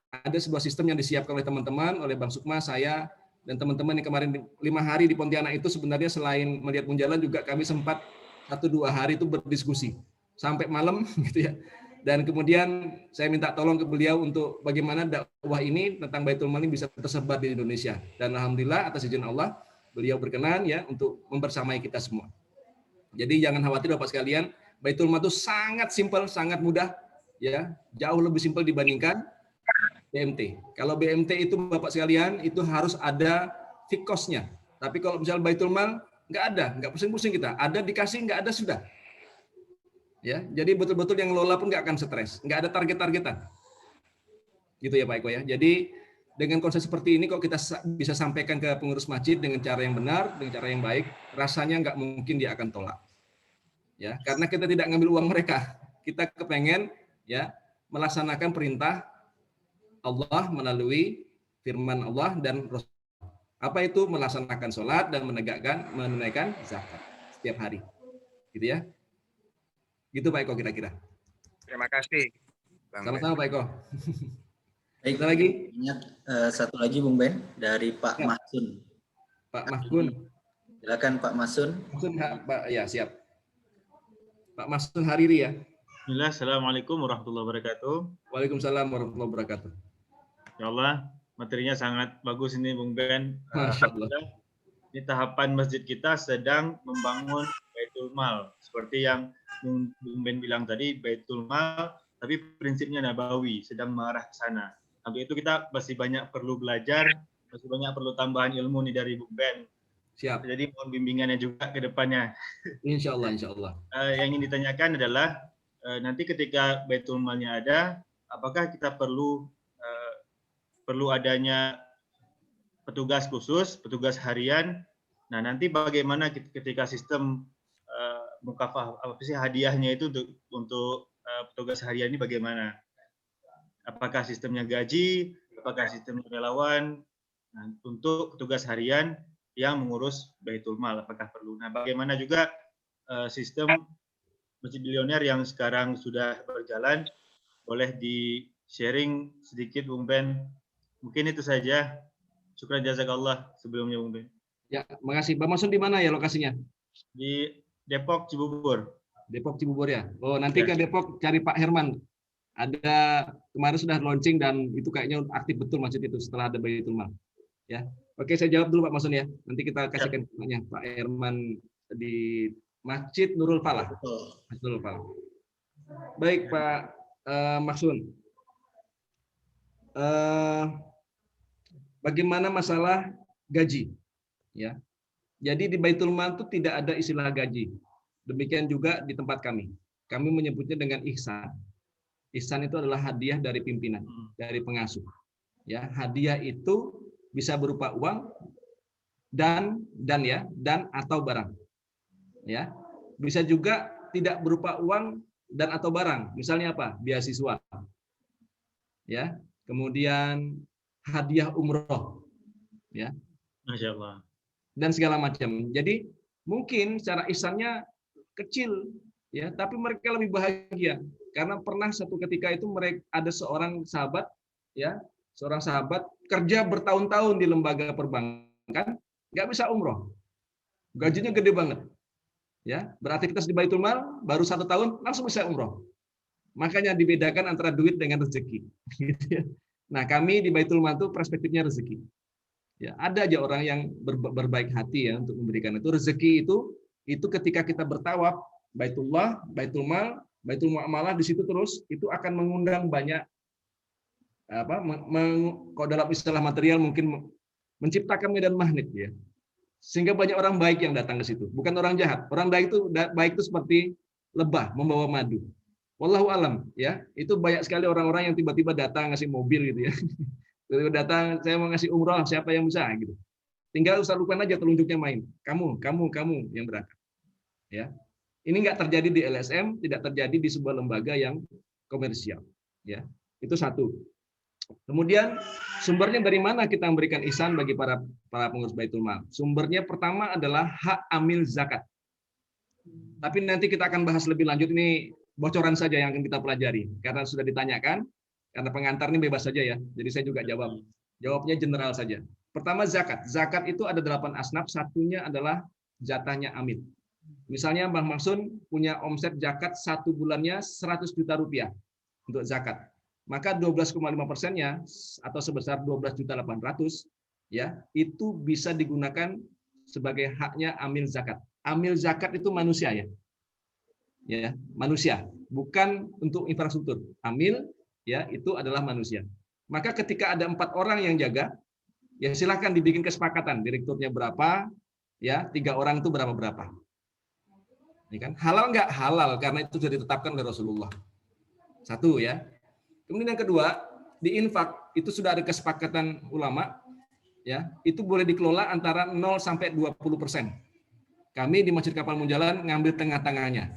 Ada sebuah sistem yang disiapkan oleh teman-teman, oleh Bang Sukma, saya, dan teman-teman yang kemarin 5 hari di Pontianak itu sebenarnya selain melihat Munjalan juga kami sempat 1-2 hari itu berdiskusi. Sampai malam gitu ya. Dan kemudian saya minta tolong ke beliau untuk bagaimana dakwah ini tentang Baitul Mal ini bisa tersebar di Indonesia. Dan alhamdulillah atas izin Allah, beliau berkenan ya untuk membersamai kita semua. Jadi jangan khawatir Bapak sekalian, Baitul Mal itu sangat simpel, sangat mudah, ya, jauh lebih simpel dibandingkan BMT. Kalau BMT itu Bapak sekalian itu harus ada fixed cost-nya. Tapi kalau misalnya Baitul Mal nggak ada, nggak pusing-pusing kita. Ada dikasih, nggak ada sudah. Ya, jadi betul-betul yang ngelola pun nggak akan stres, nggak ada target-targetan. Gitu ya Pak Eko ya. Jadi dengan konsep seperti ini kok kita bisa sampaikan ke pengurus masjid dengan cara yang benar, dengan cara yang baik, rasanya nggak mungkin dia akan tolak. Ya, karena kita tidak ngambil uang mereka. Kita kepengen ya melaksanakan perintah Allah melalui firman Allah dan Rasul. Apa itu? Melaksanakan sholat dan menunaikan zakat setiap hari. Gitu ya. Gitu Pak Eko kira-kira. Terima kasih. Sama-sama Pak Eko. Baik, ada lagi? Satu lagi Bung Ben dari Pak Ya. Mahsun. Pak Mahgun. Silakan Pak Mahsun. Pak, ya siap. Pak Mahsun Hariri ya. Bismillah, Assalamualaikum warahmatullahi wabarakatuh. Waalaikumsalam warahmatullahi wabarakatuh. Ya Allah, materinya sangat bagus ini Bung Ben. Masya Allah. Ini tahapan masjid kita sedang membangun Baitul Mal. Seperti yang Bung Ben bilang tadi, Baitul Mal, tapi prinsipnya Nabawi, sedang mengarah ke sana. Untuk itu kita masih banyak perlu belajar, masih banyak perlu tambahan ilmu nih dari Bung Ben. Siap. Jadi mohon bimbingannya juga ke depannya. Insya Allah, insya Allah. Yang ingin ditanyakan adalah, nanti ketika Baitul Malnya ada, apakah kita perlu adanya petugas khusus, petugas harian. Nah, nanti bagaimana ketika sistem mukafah, apa sih hadiahnya itu untuk petugas harian ini bagaimana? Apakah sistemnya gaji apakah sistem relawan untuk petugas harian yang mengurus Baitul Mal, apakah perlu. Nah, bagaimana juga sistem Masjid Bilioner yang sekarang sudah berjalan, boleh di-sharing sedikit Bung Ben. Mungkin itu saja. Syukran jazakallah sebelumnya Bung Ben. Ya, makasih. Pak Masun di mana ya lokasinya? Di Depok, Cibubur. Depok Cibubur ya. Oh, nanti Ya. ke Depok cari Pak Herman. Ada kemarin sudah launching dan itu kayaknya aktif betul masjid itu setelah ada Baitul Mal. Ya. Oke, saya jawab dulu Pak Masun ya. Nanti kita kasihkan tanya Pak Herman di Masjid Nurul Falah. Masjid Nurul Falah. Baik Pak Masun. Bagaimana masalah gaji? Ya. Jadi di Baitul Mal itu tidak ada istilah gaji. Demikian juga di tempat kami. Kami menyebutnya dengan ihsan. Ihsan itu adalah hadiah dari pimpinan, dari pengasuh. Ya, hadiah itu bisa berupa uang dan atau barang. Ya. Bisa juga tidak berupa uang dan atau barang. Misalnya apa? Beasiswa. Ya. Kemudian hadiah umroh. Ya. Masya Allah. Dan segala macam. Jadi mungkin secara ihsannya kecil, ya, tapi mereka lebih bahagia karena pernah satu ketika itu mereka ada seorang sahabat, ya, seorang sahabat kerja bertahun-tahun di lembaga perbankan, nggak bisa umroh, gajinya gede banget, ya, beraktivitas di Baitul Mal baru 1 tahun langsung bisa umroh. Makanya dibedakan antara duit dengan rezeki. Nah, kami di Baitul Mal itu perspektifnya rezeki. Ya, ada aja orang yang berbaik hati ya untuk memberikan itu. Rezeki itu ketika kita bertawaf Baitullah, Baitul Mal, Baitul Muamalah di situ terus itu akan mengundang banyak kalau dalam istilah material mungkin menciptakan medan magnet ya. Sehingga banyak orang baik yang datang ke situ, bukan orang jahat. Orang baik itu seperti lebah membawa madu. Wallahu alam ya. Itu banyak sekali orang-orang yang tiba-tiba datang ngasih mobil gitu ya. Datang, saya mau ngasih umroh, siapa yang bisa gitu. Tinggal Ustaz Lukman aja telunjuknya main. Kamu yang berangkat. Ya. Ini nggak terjadi di LSM, tidak terjadi di sebuah lembaga yang komersial. Ya. Itu satu. Kemudian sumbernya dari mana kita memberikan ihsan bagi para pengurus Baitul Mal? Sumbernya pertama adalah hak amil zakat. Tapi nanti kita akan bahas lebih lanjut, ini bocoran saja yang akan kita pelajari karena sudah ditanyakan. Karena pengantar ini bebas saja ya, jadi saya juga jawabnya general saja. Pertama zakat. Zakat itu ada 8 asnaf, satunya adalah jatahnya amil. Misalnya Bang Masun punya omset zakat 1 bulannya 100 juta rupiah untuk zakat. Maka 12,5%-nya atau sebesar 12.800.000 ya, itu bisa digunakan sebagai haknya amil zakat. Amil zakat itu manusia ya. Ya, manusia, bukan untuk infrastruktur. Amil ya itu adalah manusia. Maka ketika ada 4 orang yang jaga, ya silahkan dibikin kesepakatan direkturnya berapa, ya 3 orang itu berapa. Ini kan halal nggak? Halal karena itu sudah ditetapkan oleh Rasulullah. Satu ya. Kemudian yang kedua, di infak itu sudah ada kesepakatan ulama, ya itu boleh dikelola antara 0 sampai 20%. Kami di Masjid Kapal Munjalan ngambil tengah-tengahnya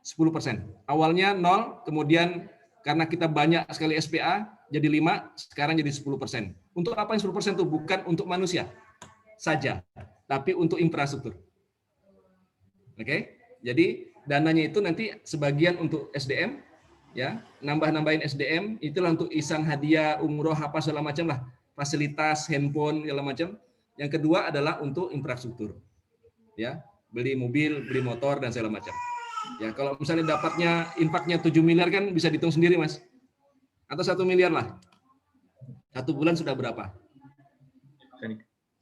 10%. Awalnya 0, kemudian karena kita banyak sekali SPA, jadi 5, sekarang jadi 10%. Untuk apa yang 10% itu? Bukan untuk manusia saja, tapi untuk infrastruktur. Oke? Jadi dananya itu nanti sebagian untuk SDM, ya, nambah-nambahin SDM, itulah untuk ihsan hadiah, umroh, apa segala macam lah, fasilitas, handphone, segala macam. Yang kedua adalah untuk infrastruktur, ya, beli mobil, beli motor dan segala macam. Ya, kalau misalnya dapatnya infaknya 7 miliar kan bisa dihitung sendiri, Mas. Atau 1 miliar lah. 1 bulan sudah berapa?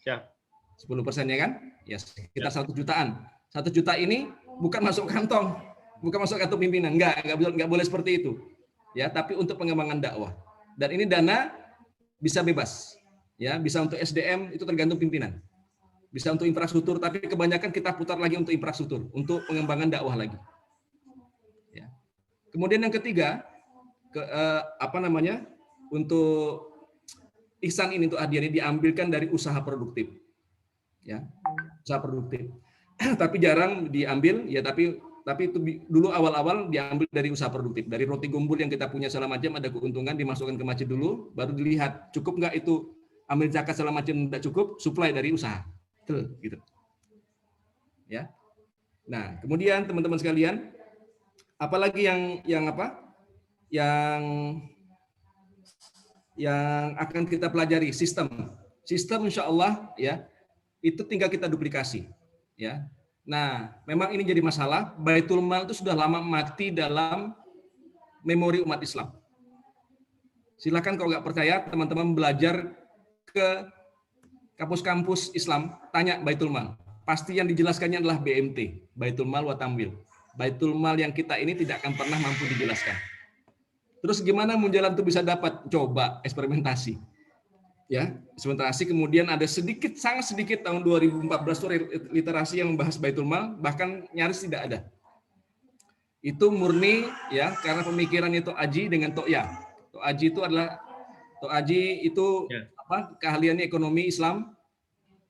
Siap. 10% ya kan? Ya, sekitar 1 jutaan. 1 juta ini bukan masuk kantong, bukan masuk kartu pimpinan. Enggak boleh seperti itu. Ya, tapi untuk pengembangan dakwah. Dan ini dana bisa bebas. Ya, bisa untuk SDM itu tergantung pimpinan. Bisa untuk infrastruktur, tapi kebanyakan kita putar lagi untuk infrastruktur, untuk pengembangan dakwah lagi. Ya. Kemudian yang ketiga, untuk ihsan ini untuk hadiah ini diambilkan dari usaha produktif, ya, usaha produktif. Tapi jarang diambil, ya, tapi tapi itu dulu awal-awal diambil dari usaha produktif. Dari roti gombul yang kita punya segala macam ada keuntungan, dimasukkan ke masjid dulu, baru dilihat cukup nggak itu ambil zakat segala macam tidak cukup, supply dari usaha. Betul, gitu. Ya. Nah, kemudian teman-teman sekalian, apalagi yang apa? Yang akan kita pelajari sistem insya Allah ya itu tinggal kita duplikasi ya. Nah memang ini jadi masalah, Baitul Mal itu sudah lama mati dalam memori umat Islam. Silakan kalau nggak percaya teman-teman belajar ke kampus-kampus Islam, tanya Baitul Mal, pasti yang dijelaskannya adalah BMT, Baitul Mal wa Tamwil. Baitul Mal yang kita ini tidak akan pernah mampu dijelaskan. Terus gimana Munjalan itu bisa dapat? Coba eksperimentasi. Ya, eksperimentasi kemudian ada sedikit, sangat sedikit tahun 2014 itu literasi yang membahas Baitul Mal, bahkan nyaris tidak ada. Itu murni ya karena pemikiran itu Aji dengan To'ya. To'aji itu adalah To'aji itu apa? Keahliannya ekonomi Islam.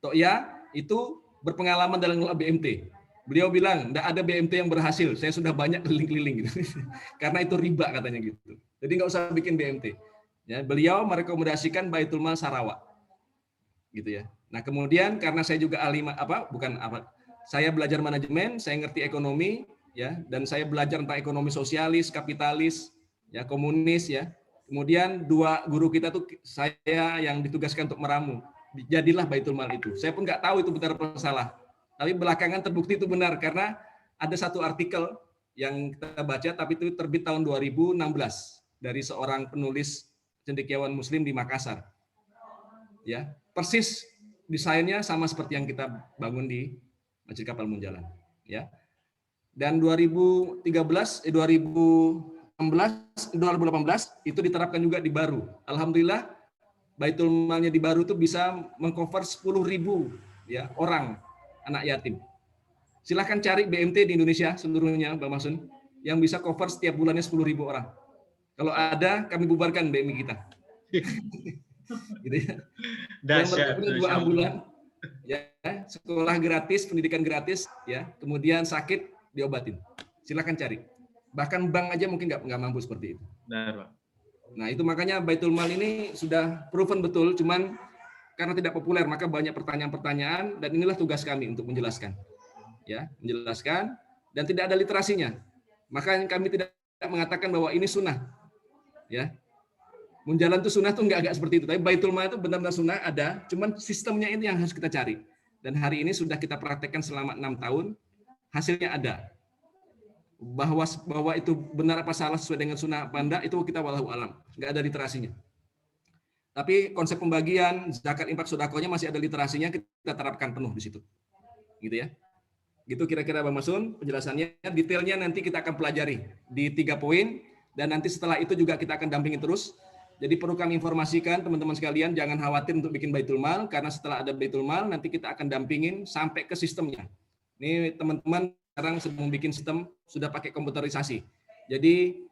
To'ya itu berpengalaman dalam BMT. Beliau bilang, tidak ada BMT yang berhasil. Saya sudah banyak keliling-keliling gitu. Karena itu riba katanya gitu. Jadi nggak usah bikin BMT. Ya, beliau merekomendasikan Baitul Mal Sarawak. Gitu ya. Nah, kemudian karena saya juga ahli saya belajar manajemen, saya ngerti ekonomi ya, dan saya belajar tentang ekonomi sosialis, kapitalis, ya, komunis ya. Kemudian dua guru kita tuh saya yang ditugaskan untuk meramu. Jadilah Baitul Mal itu. Saya pun nggak tahu itu benar atau salah. Tapi belakangan terbukti itu benar karena ada satu artikel yang kita baca tapi itu terbit tahun 2016 dari seorang penulis cendekiawan Muslim di Makassar. Ya, persis desainnya sama seperti yang kita bangun di Masjid Kapal Munjalan, ya. Dan 2018 itu diterapkan juga di Baru. Alhamdulillah Baitul Malnya di Baru itu bisa mengcover 10.000 ya orang anak yatim. Silahkan cari BMT di Indonesia seluruhnya, Bang Masun, yang bisa cover setiap bulannya 10.000 orang. Kalau ada, kami bubarkan BMI kita. Gitu ya. Dahsyat. 2 ambulan, ya, sekolah gratis, pendidikan gratis, ya, kemudian sakit diobatin. Silahkan cari. Bahkan bank aja mungkin nggak mampu seperti itu. Benar, Pak. Nah itu makanya Baitul Mal ini sudah proven betul, cuman karena tidak populer maka banyak pertanyaan-pertanyaan dan inilah tugas kami untuk menjelaskan, ya, menjelaskan dan tidak ada literasinya. Maka kami tidak mengatakan bahwa ini sunnah, ya. Munjalan itu sunnah tuh enggak seperti itu, tapi Baitul Mal itu benar-benar sunnah ada, cuman sistemnya ini yang harus kita cari. Dan hari ini sudah kita praktekkan selama 6 tahun, hasilnya ada. Bahwa itu benar apa salah sesuai dengan sunnah apa enggak itu kita wallahu alam, enggak ada literasinya. Tapi konsep pembagian zakat infak sedekahnya masih ada literasinya, kita terapkan penuh di situ. Gitu ya. Gitu kira-kira Bang Masun penjelasannya. Detailnya nanti kita akan pelajari di 3 poin dan nanti setelah itu juga kita akan dampingi terus. Jadi perlu kami informasikan teman-teman sekalian jangan khawatir untuk bikin Baitul Mal karena setelah ada Baitul Mal nanti kita akan dampingin sampai ke sistemnya. Ini teman-teman sekarang sedang bikin sistem sudah pakai komputerisasi. Jadi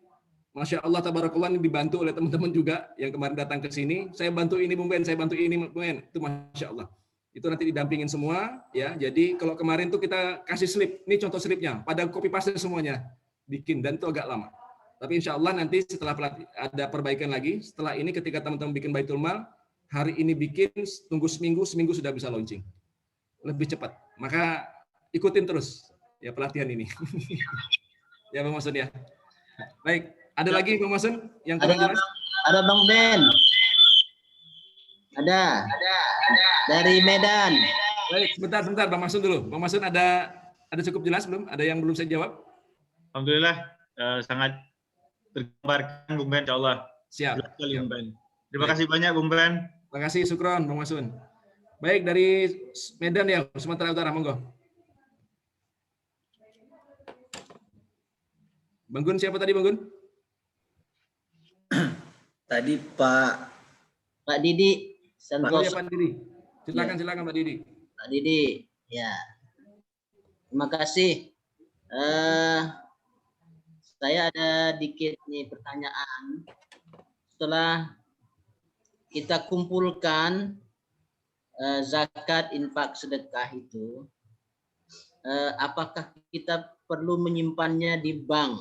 Masya Allah, tabarakallah, ini dibantu oleh teman-teman juga yang kemarin datang ke sini. Saya bantu ini Bung Ben, saya bantu ini Bung Ben. Itu Masya Allah. Itu nanti didampingin semua. Ya, jadi kalau kemarin tuh kita kasih slip, ini contoh slipnya, pada copy paste semuanya. Bikin, dan itu agak lama. Tapi insya Allah nanti setelah ada perbaikan lagi, setelah ini ketika teman-teman bikin Baitul Mal, hari ini bikin, tunggu seminggu sudah bisa launching. Lebih cepat. Maka ikutin terus ya pelatihan ini. Ya Bang Masun ya. Baik. Ada lagi Bang Masun yang kurang jelas? Ada Bang Ben. Ada. Dari Medan. Baik, sebentar Bang Masun dulu. Bang Masun ada cukup jelas belum? Ada yang belum saya jawab? Alhamdulillah sangat tergambarkan Bung Ben, insyaallah. Siap. Bung Ben. Terima kasih banyak Bung Ben. Terima kasih Sukron Bang Masun. Baik, dari Medan ya, Sumatera Utara, monggo. Bang Gun siapa tadi Bang Gun? Tadi Pak Didi Santoso. Pak Didi. Silakan Pak Didi. Pak Didi, ya. Terima kasih. Saya ada dikit nih pertanyaan. Setelah kita kumpulkan zakat, infak, sedekah itu, apakah kita perlu menyimpannya di bank?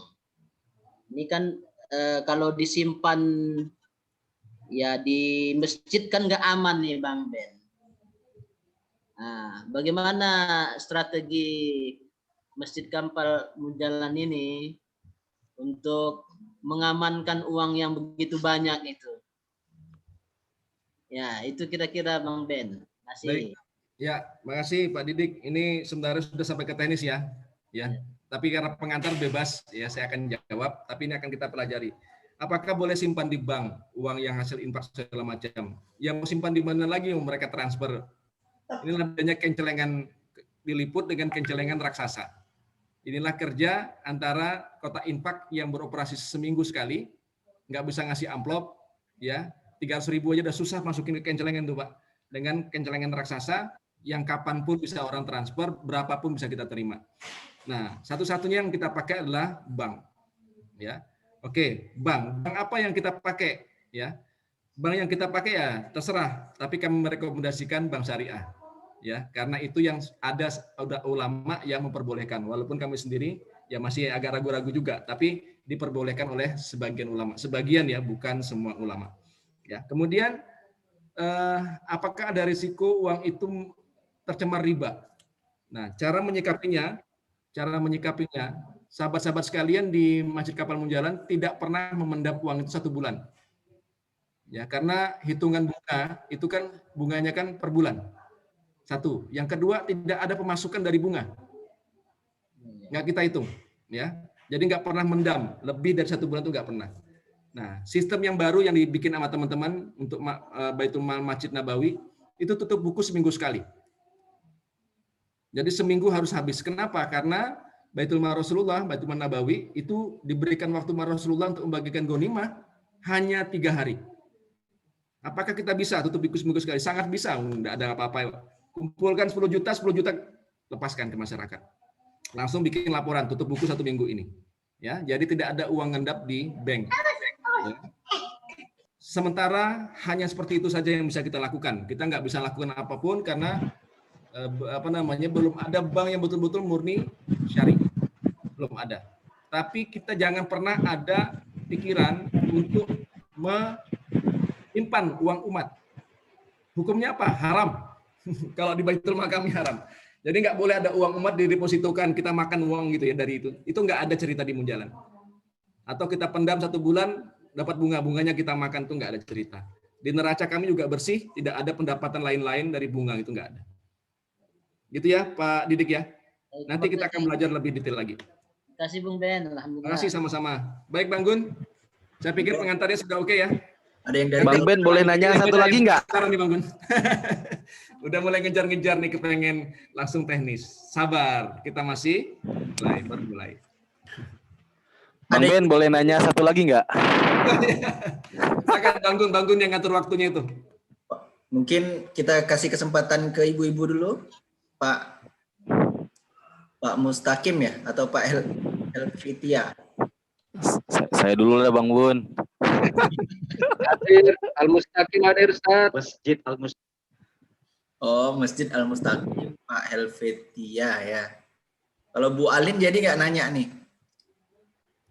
Ini kan kalau disimpan ya di masjid kan nggak aman nih Bang Ben. Nah, bagaimana strategi Masjid Kampal Munjalan ini untuk mengamankan uang yang begitu banyak itu? Ya, itu kira-kira Bang Ben. Masih. Baik. Ya, makasih Pak Didik. Ini sebenarnya sudah sampai ke teknis ya. Ya. Tapi karena pengantar bebas, ya saya akan jawab. Tapi ini akan kita pelajari. Apakah boleh simpan di bank uang yang hasil infak segala macam? Yang mau simpan di mana lagi yang mereka transfer? Ini adanya kencelengan, diliput dengan kencelengan raksasa. Inilah kerja antara kotak infak yang beroperasi seminggu sekali, nggak bisa ngasih amplop, ya 300.000 aja udah susah masukin ke kencelengan tuh Pak. Dengan kencelengan raksasa yang kapanpun bisa orang transfer, berapapun bisa kita terima. Nah, satu-satunya yang kita pakai adalah bank. Ya, oke, bank. Bank apa yang kita pakai? Ya, bank yang kita pakai ya terserah. Tapi kami merekomendasikan bank syariah. Ya, karena itu yang ada ulama yang memperbolehkan. Walaupun kami sendiri ya masih agak ragu-ragu juga, tapi diperbolehkan oleh sebagian ulama. Sebagian ya, bukan semua ulama. Ya, kemudian apakah ada risiko uang itu tercemar riba? Nah, cara menyikapinya, sahabat-sahabat sekalian di Masjid Kapal Munjalan tidak pernah memendam uang itu 1 bulan. Ya, karena hitungan bunga itu kan bunganya kan per bulan. Satu. Yang kedua, tidak ada pemasukan dari bunga. Nggak kita hitung. Ya. Jadi nggak pernah mendam. Lebih dari 1 bulan itu nggak pernah. Nah, sistem yang baru yang dibikin sama teman-teman untuk Baitul Mal Masjid Nabawi, itu tutup buku seminggu sekali. Jadi seminggu harus habis. Kenapa? Karena Baitul Mal Rasulullah, Baitul Mal Nabawi, itu diberikan waktu Rasulullah untuk membagikan ghanimah hanya 3 hari. Apakah kita bisa tutup buku seminggu sekali? Sangat bisa. Nggak ada apa-apa. Kumpulkan 10 juta lepaskan ke masyarakat. Langsung bikin laporan, tutup buku 1 minggu ini. Ya, jadi tidak ada uang ngendap di bank. Ya. Sementara hanya seperti itu saja yang bisa kita lakukan. Kita nggak bisa lakukan apapun karena belum ada bank yang betul-betul murni syari. Belum ada. Tapi kita jangan pernah ada pikiran untuk menyimpan uang umat. Hukumnya apa? Haram. Kalau di Baitul Mal kami haram. Jadi nggak boleh ada uang umat didepositokan, kita makan uang gitu ya dari itu. Itu nggak ada cerita di Munjalan. Atau kita pendam 1 bulan, dapat bunganya kita makan, itu nggak ada cerita. Di neraca kami juga bersih, tidak ada pendapatan lain-lain dari bunga, itu nggak ada. Gitu ya Pak Didik ya. Nanti kita akan belajar lebih detail lagi. Terima kasih Bung Ben. Alhamdulillah. Terima kasih sama-sama. Baik Bang Gun, saya pikir pengantarnya sudah oke ya. Ada yang dari Bang Ben boleh nanya satu lagi nggak? Sekarang nih Bang Gun. Udah mulai ngejar-ngejar nih, kepengen langsung teknis. Sabar, kita masih baru mulai. Bang Ben boleh nanya satu lagi nggak? Silakan Bang Gun yang ngatur waktunya itu. Mungkin kita kasih kesempatan ke ibu-ibu dulu, Pak Mustaqim ya, atau Pak Helvitia. Saya dulu lah Bang Bun. Hadir Al-Mustaqim hadir Ustaz. Masjid Al-Mustaqim. Oh, Masjid Al-Mustaqim, Pak Helvetia ya. Kalau Bu Alin jadi nggak nanya nih?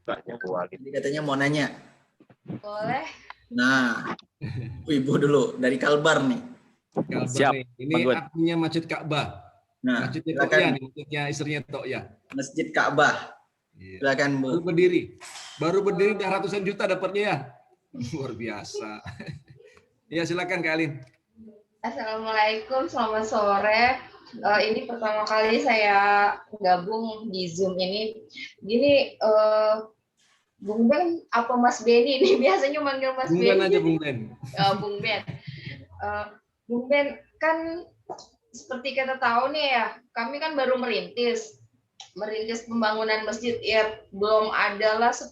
Jadi katanya mau nanya. Boleh. Nah, Ibu dulu dari Kalbar nih. Kalbar Siap, nih. Ini Bang Gun. artinya Masjid Ka'bah. Nah, Masjid silakan. To'ya nih, maksudnya istrinya To'ya. Masjid Ka'bah. Iya. Silakan Bu. Baru berdiri udah ratusan juta dapatnya ya. Luar biasa. Ya silakan Kak Alin. Assalamualaikum, selamat sore. Ini pertama kali saya gabung di Zoom ini. Gini, Bung Ben apa Mas Beni ini? Biasanya manggil Mas Bung Beni. Ben aja Bung Ben. Bung Ben. Bung Ben kan seperti kita tahu nih ya, kami kan baru merintis pembangunan masjid ya, belum adalah 10%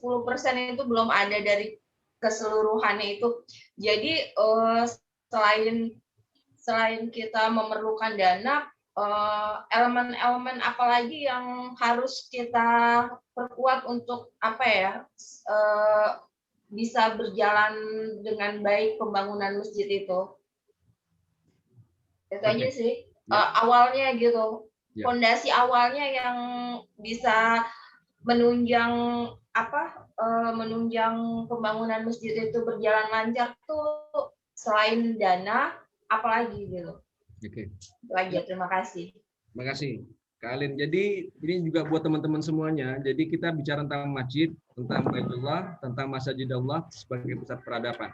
itu belum ada dari keseluruhannya itu. Jadi selain kita memerlukan dana, elemen-elemen apalagi yang harus kita perkuat untuk bisa berjalan dengan baik pembangunan masjid itu. Itu aja sih awalnya gitu. Ya. fondasi awalnya yang bisa menunjang menunjang pembangunan masjid itu berjalan lancar tuh selain dana, apalagi gitu. Oke. Lagi, terima kasih. Terima kasih, Kak Alin. Jadi ini juga buat teman-teman semuanya. Jadi kita bicara tentang masjid, tentang Baitullah, tentang Masjidullah sebagai pusat peradaban.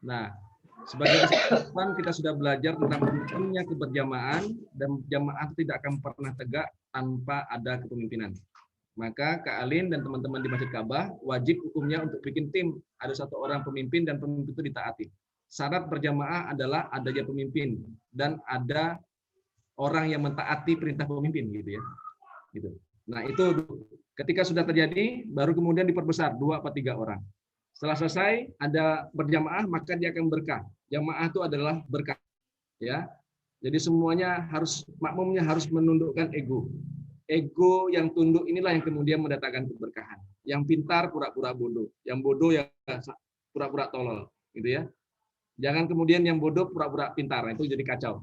Nah, sebagai pusat peradaban kita sudah belajar tentang pentingnya keberjamaah dan jamaah tidak akan pernah tegak tanpa ada kepemimpinan. Maka Kak Alin dan teman-teman di Masjid Ka'bah wajib hukumnya untuk bikin tim. Ada 1 orang pemimpin dan pemimpin itu ditaati. Syarat berjamaah adalah adanya pemimpin dan ada orang yang mentaati perintah pemimpin gitu ya. Gitu. Nah, itu ketika sudah terjadi baru kemudian diperbesar 2 atau 3 orang. Setelah selesai ada berjamaah maka dia akan berkah. Jamaah itu adalah berkah. Ya. Jadi semuanya makmumnya harus menundukkan ego. Ego yang tunduk inilah yang kemudian mendatangkan keberkahan. Yang pintar pura-pura bodoh, yang bodoh ya pura-pura tolol, gitu ya. Jangan kemudian yang bodoh pura-pura pintar, itu jadi kacau.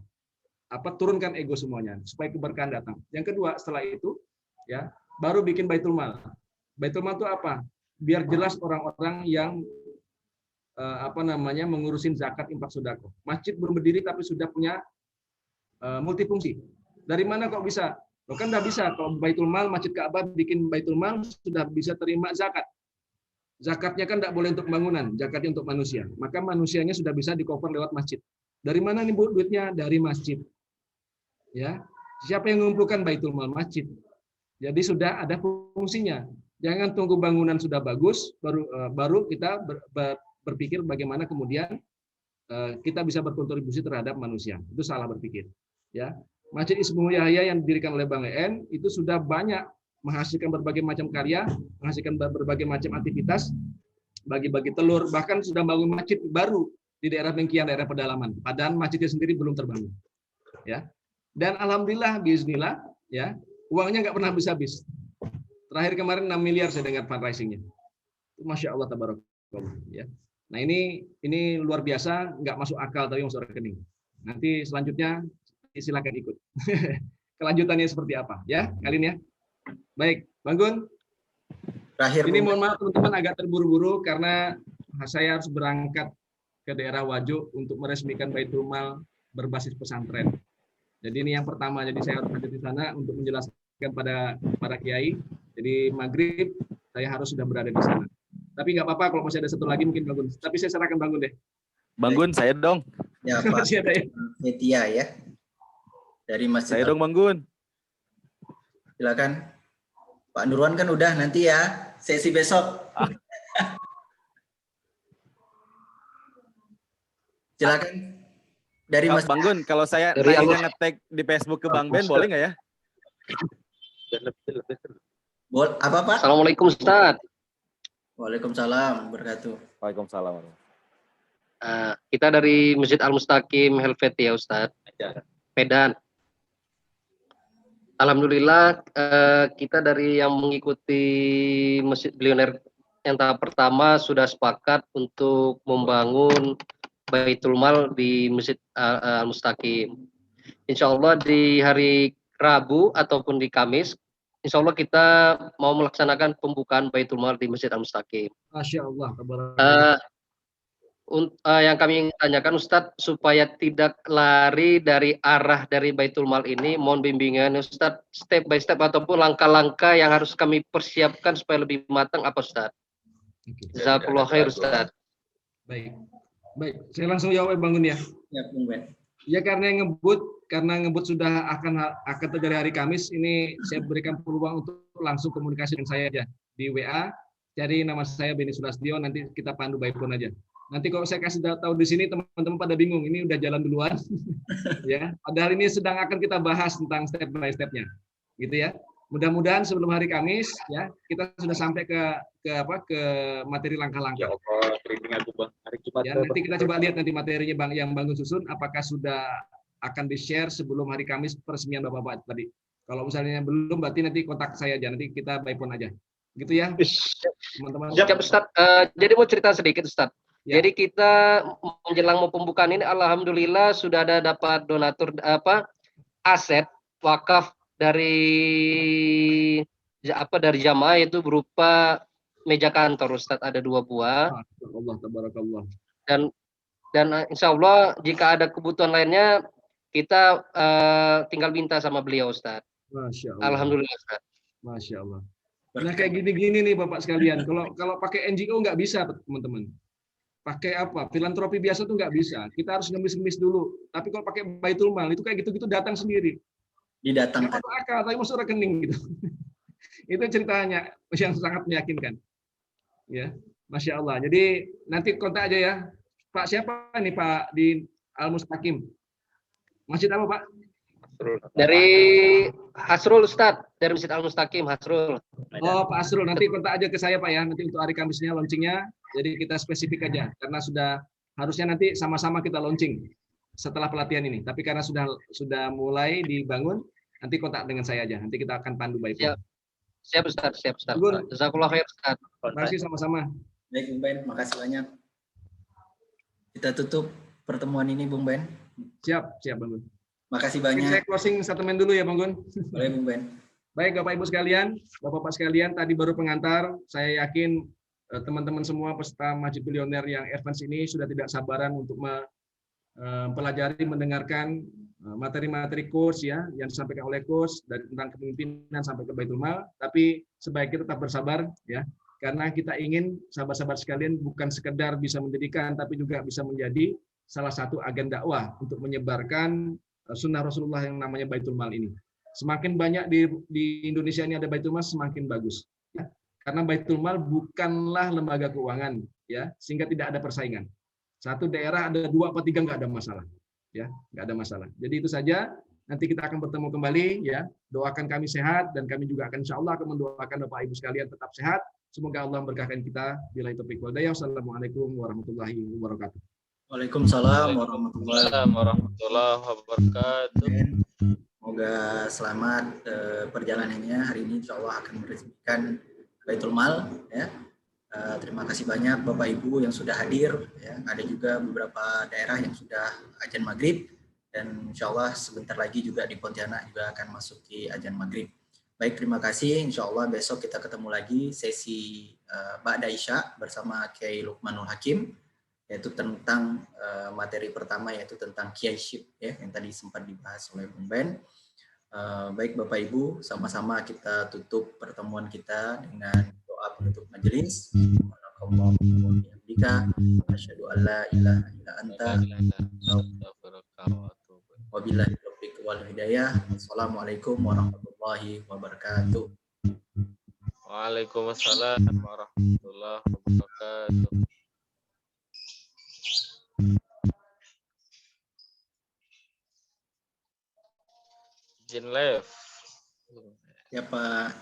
Turunkan ego semuanya supaya keberkahan datang. Yang kedua setelah itu ya baru bikin Baitul Mal. Baitul Mal itu apa? Biar jelas orang-orang yang mengurusin zakat, infak, sedekah. Masjid belum berdiri tapi sudah punya multifungsi. Dari mana kok bisa? Loh kan udah bisa kalau Baitul Mal, Masjid Ka'bah bikin Baitul Mal sudah bisa terima zakat. Zakatnya kan tidak boleh untuk bangunan, zakatnya untuk manusia. Maka manusianya sudah bisa di-cover lewat masjid. Dari mana nih Bu duitnya? Dari masjid. Ya. Siapa yang mengumpulkan Baitul Mal? Masjid. Jadi sudah ada fungsinya. Jangan tunggu bangunan sudah bagus baru kita berpikir bagaimana kemudian kita bisa berkontribusi terhadap manusia. Itu salah berpikir. Ya. Masjid Ismul Yahya yang didirikan oleh Bang EN itu sudah banyak menghasilkan berbagai macam karya, menghasilkan berbagai macam aktivitas, bagi-bagi telur, bahkan sudah bangun masjid baru di daerah Bengkian, daerah pedalaman. Padahal masjidnya sendiri belum terbangun. Ya. Dan alhamdulillah, bismillah, ya, uangnya nggak pernah habis-habis. Terakhir kemarin 6 miliar saya dengar fundraising-nya. Masya Allah, tabarakallah. Ya. Nah ini luar biasa, nggak masuk akal tapi masuk rekening. Nanti selanjutnya silakan ikut. Kelanjutannya seperti apa ya, kalian ya. Baik, Bang Gun. Terakhir. Ini mohon maaf teman-teman agak terburu-buru karena saya harus berangkat ke daerah Wajo untuk meresmikan Baitul Mal berbasis pesantren. Jadi ini yang pertama, jadi saya harus hadir di sana untuk menjelaskan pada para kiai. Jadi maghrib saya harus sudah berada di sana. Tapi nggak apa-apa kalau masih ada satu lagi mungkin Bang Gun. Tapi saya serahkan Bang Gun deh. Bang Gun, saya dong. Ya, Pak. Masih ada ya. Setia ya. Dari Masjid. Saya dong Bang Gun. Silakan. Pak Nurwan kan udah nanti ya sesi besok. Silakan. Dari Mas Bang Gun, kalau saya Dari tanya nge-tag di Facebook ke Bang Ben boleh nggak ya? Apa Pak? Assalamualaikum Ustaz. Waalaikumsalam wabarakatuh. Waalaikumsalam. Kita dari Masjid Al-Mustaqim Helvetia Ustaz. Medan. Alhamdulillah kita dari yang mengikuti Masjid Bilioner yang tahap pertama sudah sepakat untuk membangun Baitul Mal di Masjid Al-Mustaqim. Insya Allah di hari Rabu ataupun di Kamis, insya Allah kita mau melaksanakan pembukaan Baitul Mal di Masjid Al-Mustaqim. Masya Allah. Yang kami ingin tanyakan Ustadz, supaya tidak lari dari arah dari Baitul Mal ini, mohon bimbingan Ustadz step by step ataupun langkah-langkah yang harus kami persiapkan supaya lebih matang apa Ustadz? Jazakallah khair Ustadz. Baik. Baik, saya langsung jawab Bang Gun ya. Ya, Bung Ben. Ya karena ngebut sudah akan terjadi hari Kamis, ini saya berikan peluang untuk langsung komunikasi dengan saya aja di WA. Cari nama saya Beni Sulastyo, nanti kita pandu by phone aja. Nanti kalau saya kasih tahu di sini teman-teman pada bingung, ini udah jalan duluan. Ya, padahal ini sedang akan kita bahas tentang step by step-nya. Gitu ya. Mudah-mudahan sebelum hari Kamis ya, kita sudah sampai ke materi langkah-langkah. Ya, nanti kita coba lihat nanti materinya Bang yang Bang Gun susun apakah sudah akan di-share sebelum hari Kamis peresmian Bapak-bapak tadi. Kalau misalnya belum berarti nanti kontak saya aja, nanti kita by phone aja. Gitu ya. Teman-teman. Siap Ustaz. Jadi mau cerita sedikit Ustaz. Ya. Jadi kita menjelang mau pembukaan ini alhamdulillah sudah ada dapat donatur aset wakaf dari jamaah itu berupa meja kantor Ustadz, ada 2 buah. Allah tabarakallah. Dan insya Allah jika ada kebutuhan lainnya kita tinggal minta sama beliau Ustadz. Masya Allah. Alhamdulillah Ustadz. Masya Allah. Nah kayak gini-gini nih Bapak sekalian. Kalau pakai NGO nggak bisa teman-teman. Pakai apa? Filantropi biasa tuh nggak bisa. Kita harus ngemis-ngemis dulu. Tapi kalau pakai Baitul Mal itu kayak gitu-gitu datang sendiri. Didatangkan. Nggak masuk akal, tapi masuk rekening gitu. Itu ceritanya yang sangat meyakinkan. Ya, Masya Allah. Jadi nanti kontak aja ya. Pak siapa nih Pak di Al Mustaqim? Masjid apa Pak? Dari Hasrul Ustadz, dari Masjid Al Mustaqim Hasrul. Oh Pak Hasrul, nanti kontak aja ke saya Pak ya. Nanti untuk hari Kamisnya launchingnya. Jadi kita spesifik aja karena harusnya nanti sama-sama kita launching setelah pelatihan ini. Tapi karena sudah mulai dibangun, nanti kontak dengan saya aja. Nanti kita akan pandu baik-baik. Siap Ustadz, siap Ustadz. Gun. Jazakallah khair Ustadz. Terima kasih sama-sama. Baik Bung Ben, makasih banyak. Kita tutup pertemuan ini Bung Ben. Siap Bang Gun. Makasih banyak. Saya closing statement dulu ya Bang Gun. Boleh Bung Ben. Baik Bapak Ibu sekalian, Bapak-Bapak sekalian, tadi baru pengantar. Saya yakin teman-teman semua peserta Masjid Bilioner yang advance ini sudah tidak sabaran untuk mempelajari, mendengarkan materi-materi course ya yang disampaikan oleh course dari tentang kepemimpinan sampai ke Baitul Mal. Tapi sebaiknya tetap bersabar ya, karena kita ingin sahabat-sahabat sekalian bukan sekedar bisa mendirikan, tapi juga bisa menjadi salah satu agen dakwah untuk menyebarkan sunnah Rasulullah yang namanya Baitul Mal ini. Semakin banyak di Indonesia ini ada Baitul Mal, semakin bagus. Ya. Karena Baitul Mal bukanlah lembaga keuangan, ya, sehingga tidak ada persaingan. Satu daerah ada 2 atau 3 nggak ada masalah, ya, nggak ada masalah. Jadi itu saja. Nanti kita akan bertemu kembali, ya. Doakan kami sehat dan kami juga akan insya Allah akan mendoakan Bapak Ibu sekalian tetap sehat. Semoga Allah memberkahkan kita. Billahi taufiq wal hidayah. Wassalamualaikum warahmatullahi wabarakatuh. Waalaikumsalam warahmatullahi wabarakatuh. Semoga selamat perjalanannya hari ini. Insya Allah akan meresmikan Baitul Mal. Ya. Terima kasih banyak Bapak Ibu yang sudah hadir. Ya. Ada juga beberapa daerah yang sudah azan maghrib. Dan insya Allah sebentar lagi juga di Pontianak juga akan masuki azan maghrib. Baik, terima kasih. Insya Allah besok kita ketemu lagi sesi Ba'da Isya bersama Kiai Luqmanul Hakim, yaitu tentang materi pertama yaitu tentang Kiaiship ya, yang tadi sempat dibahas oleh Bung Ben. Baik Bapak Ibu, sama-sama kita tutup pertemuan kita dengan doa penutup majelis. Asyhadu an la ilaha illa anta wabillahi taufiq wal hidayah. Assalamualaikum warahmatullahi wabarakatuh. Waalaikumsalam warahmatullahi wabarakatuh. Jin live. Ya Pak.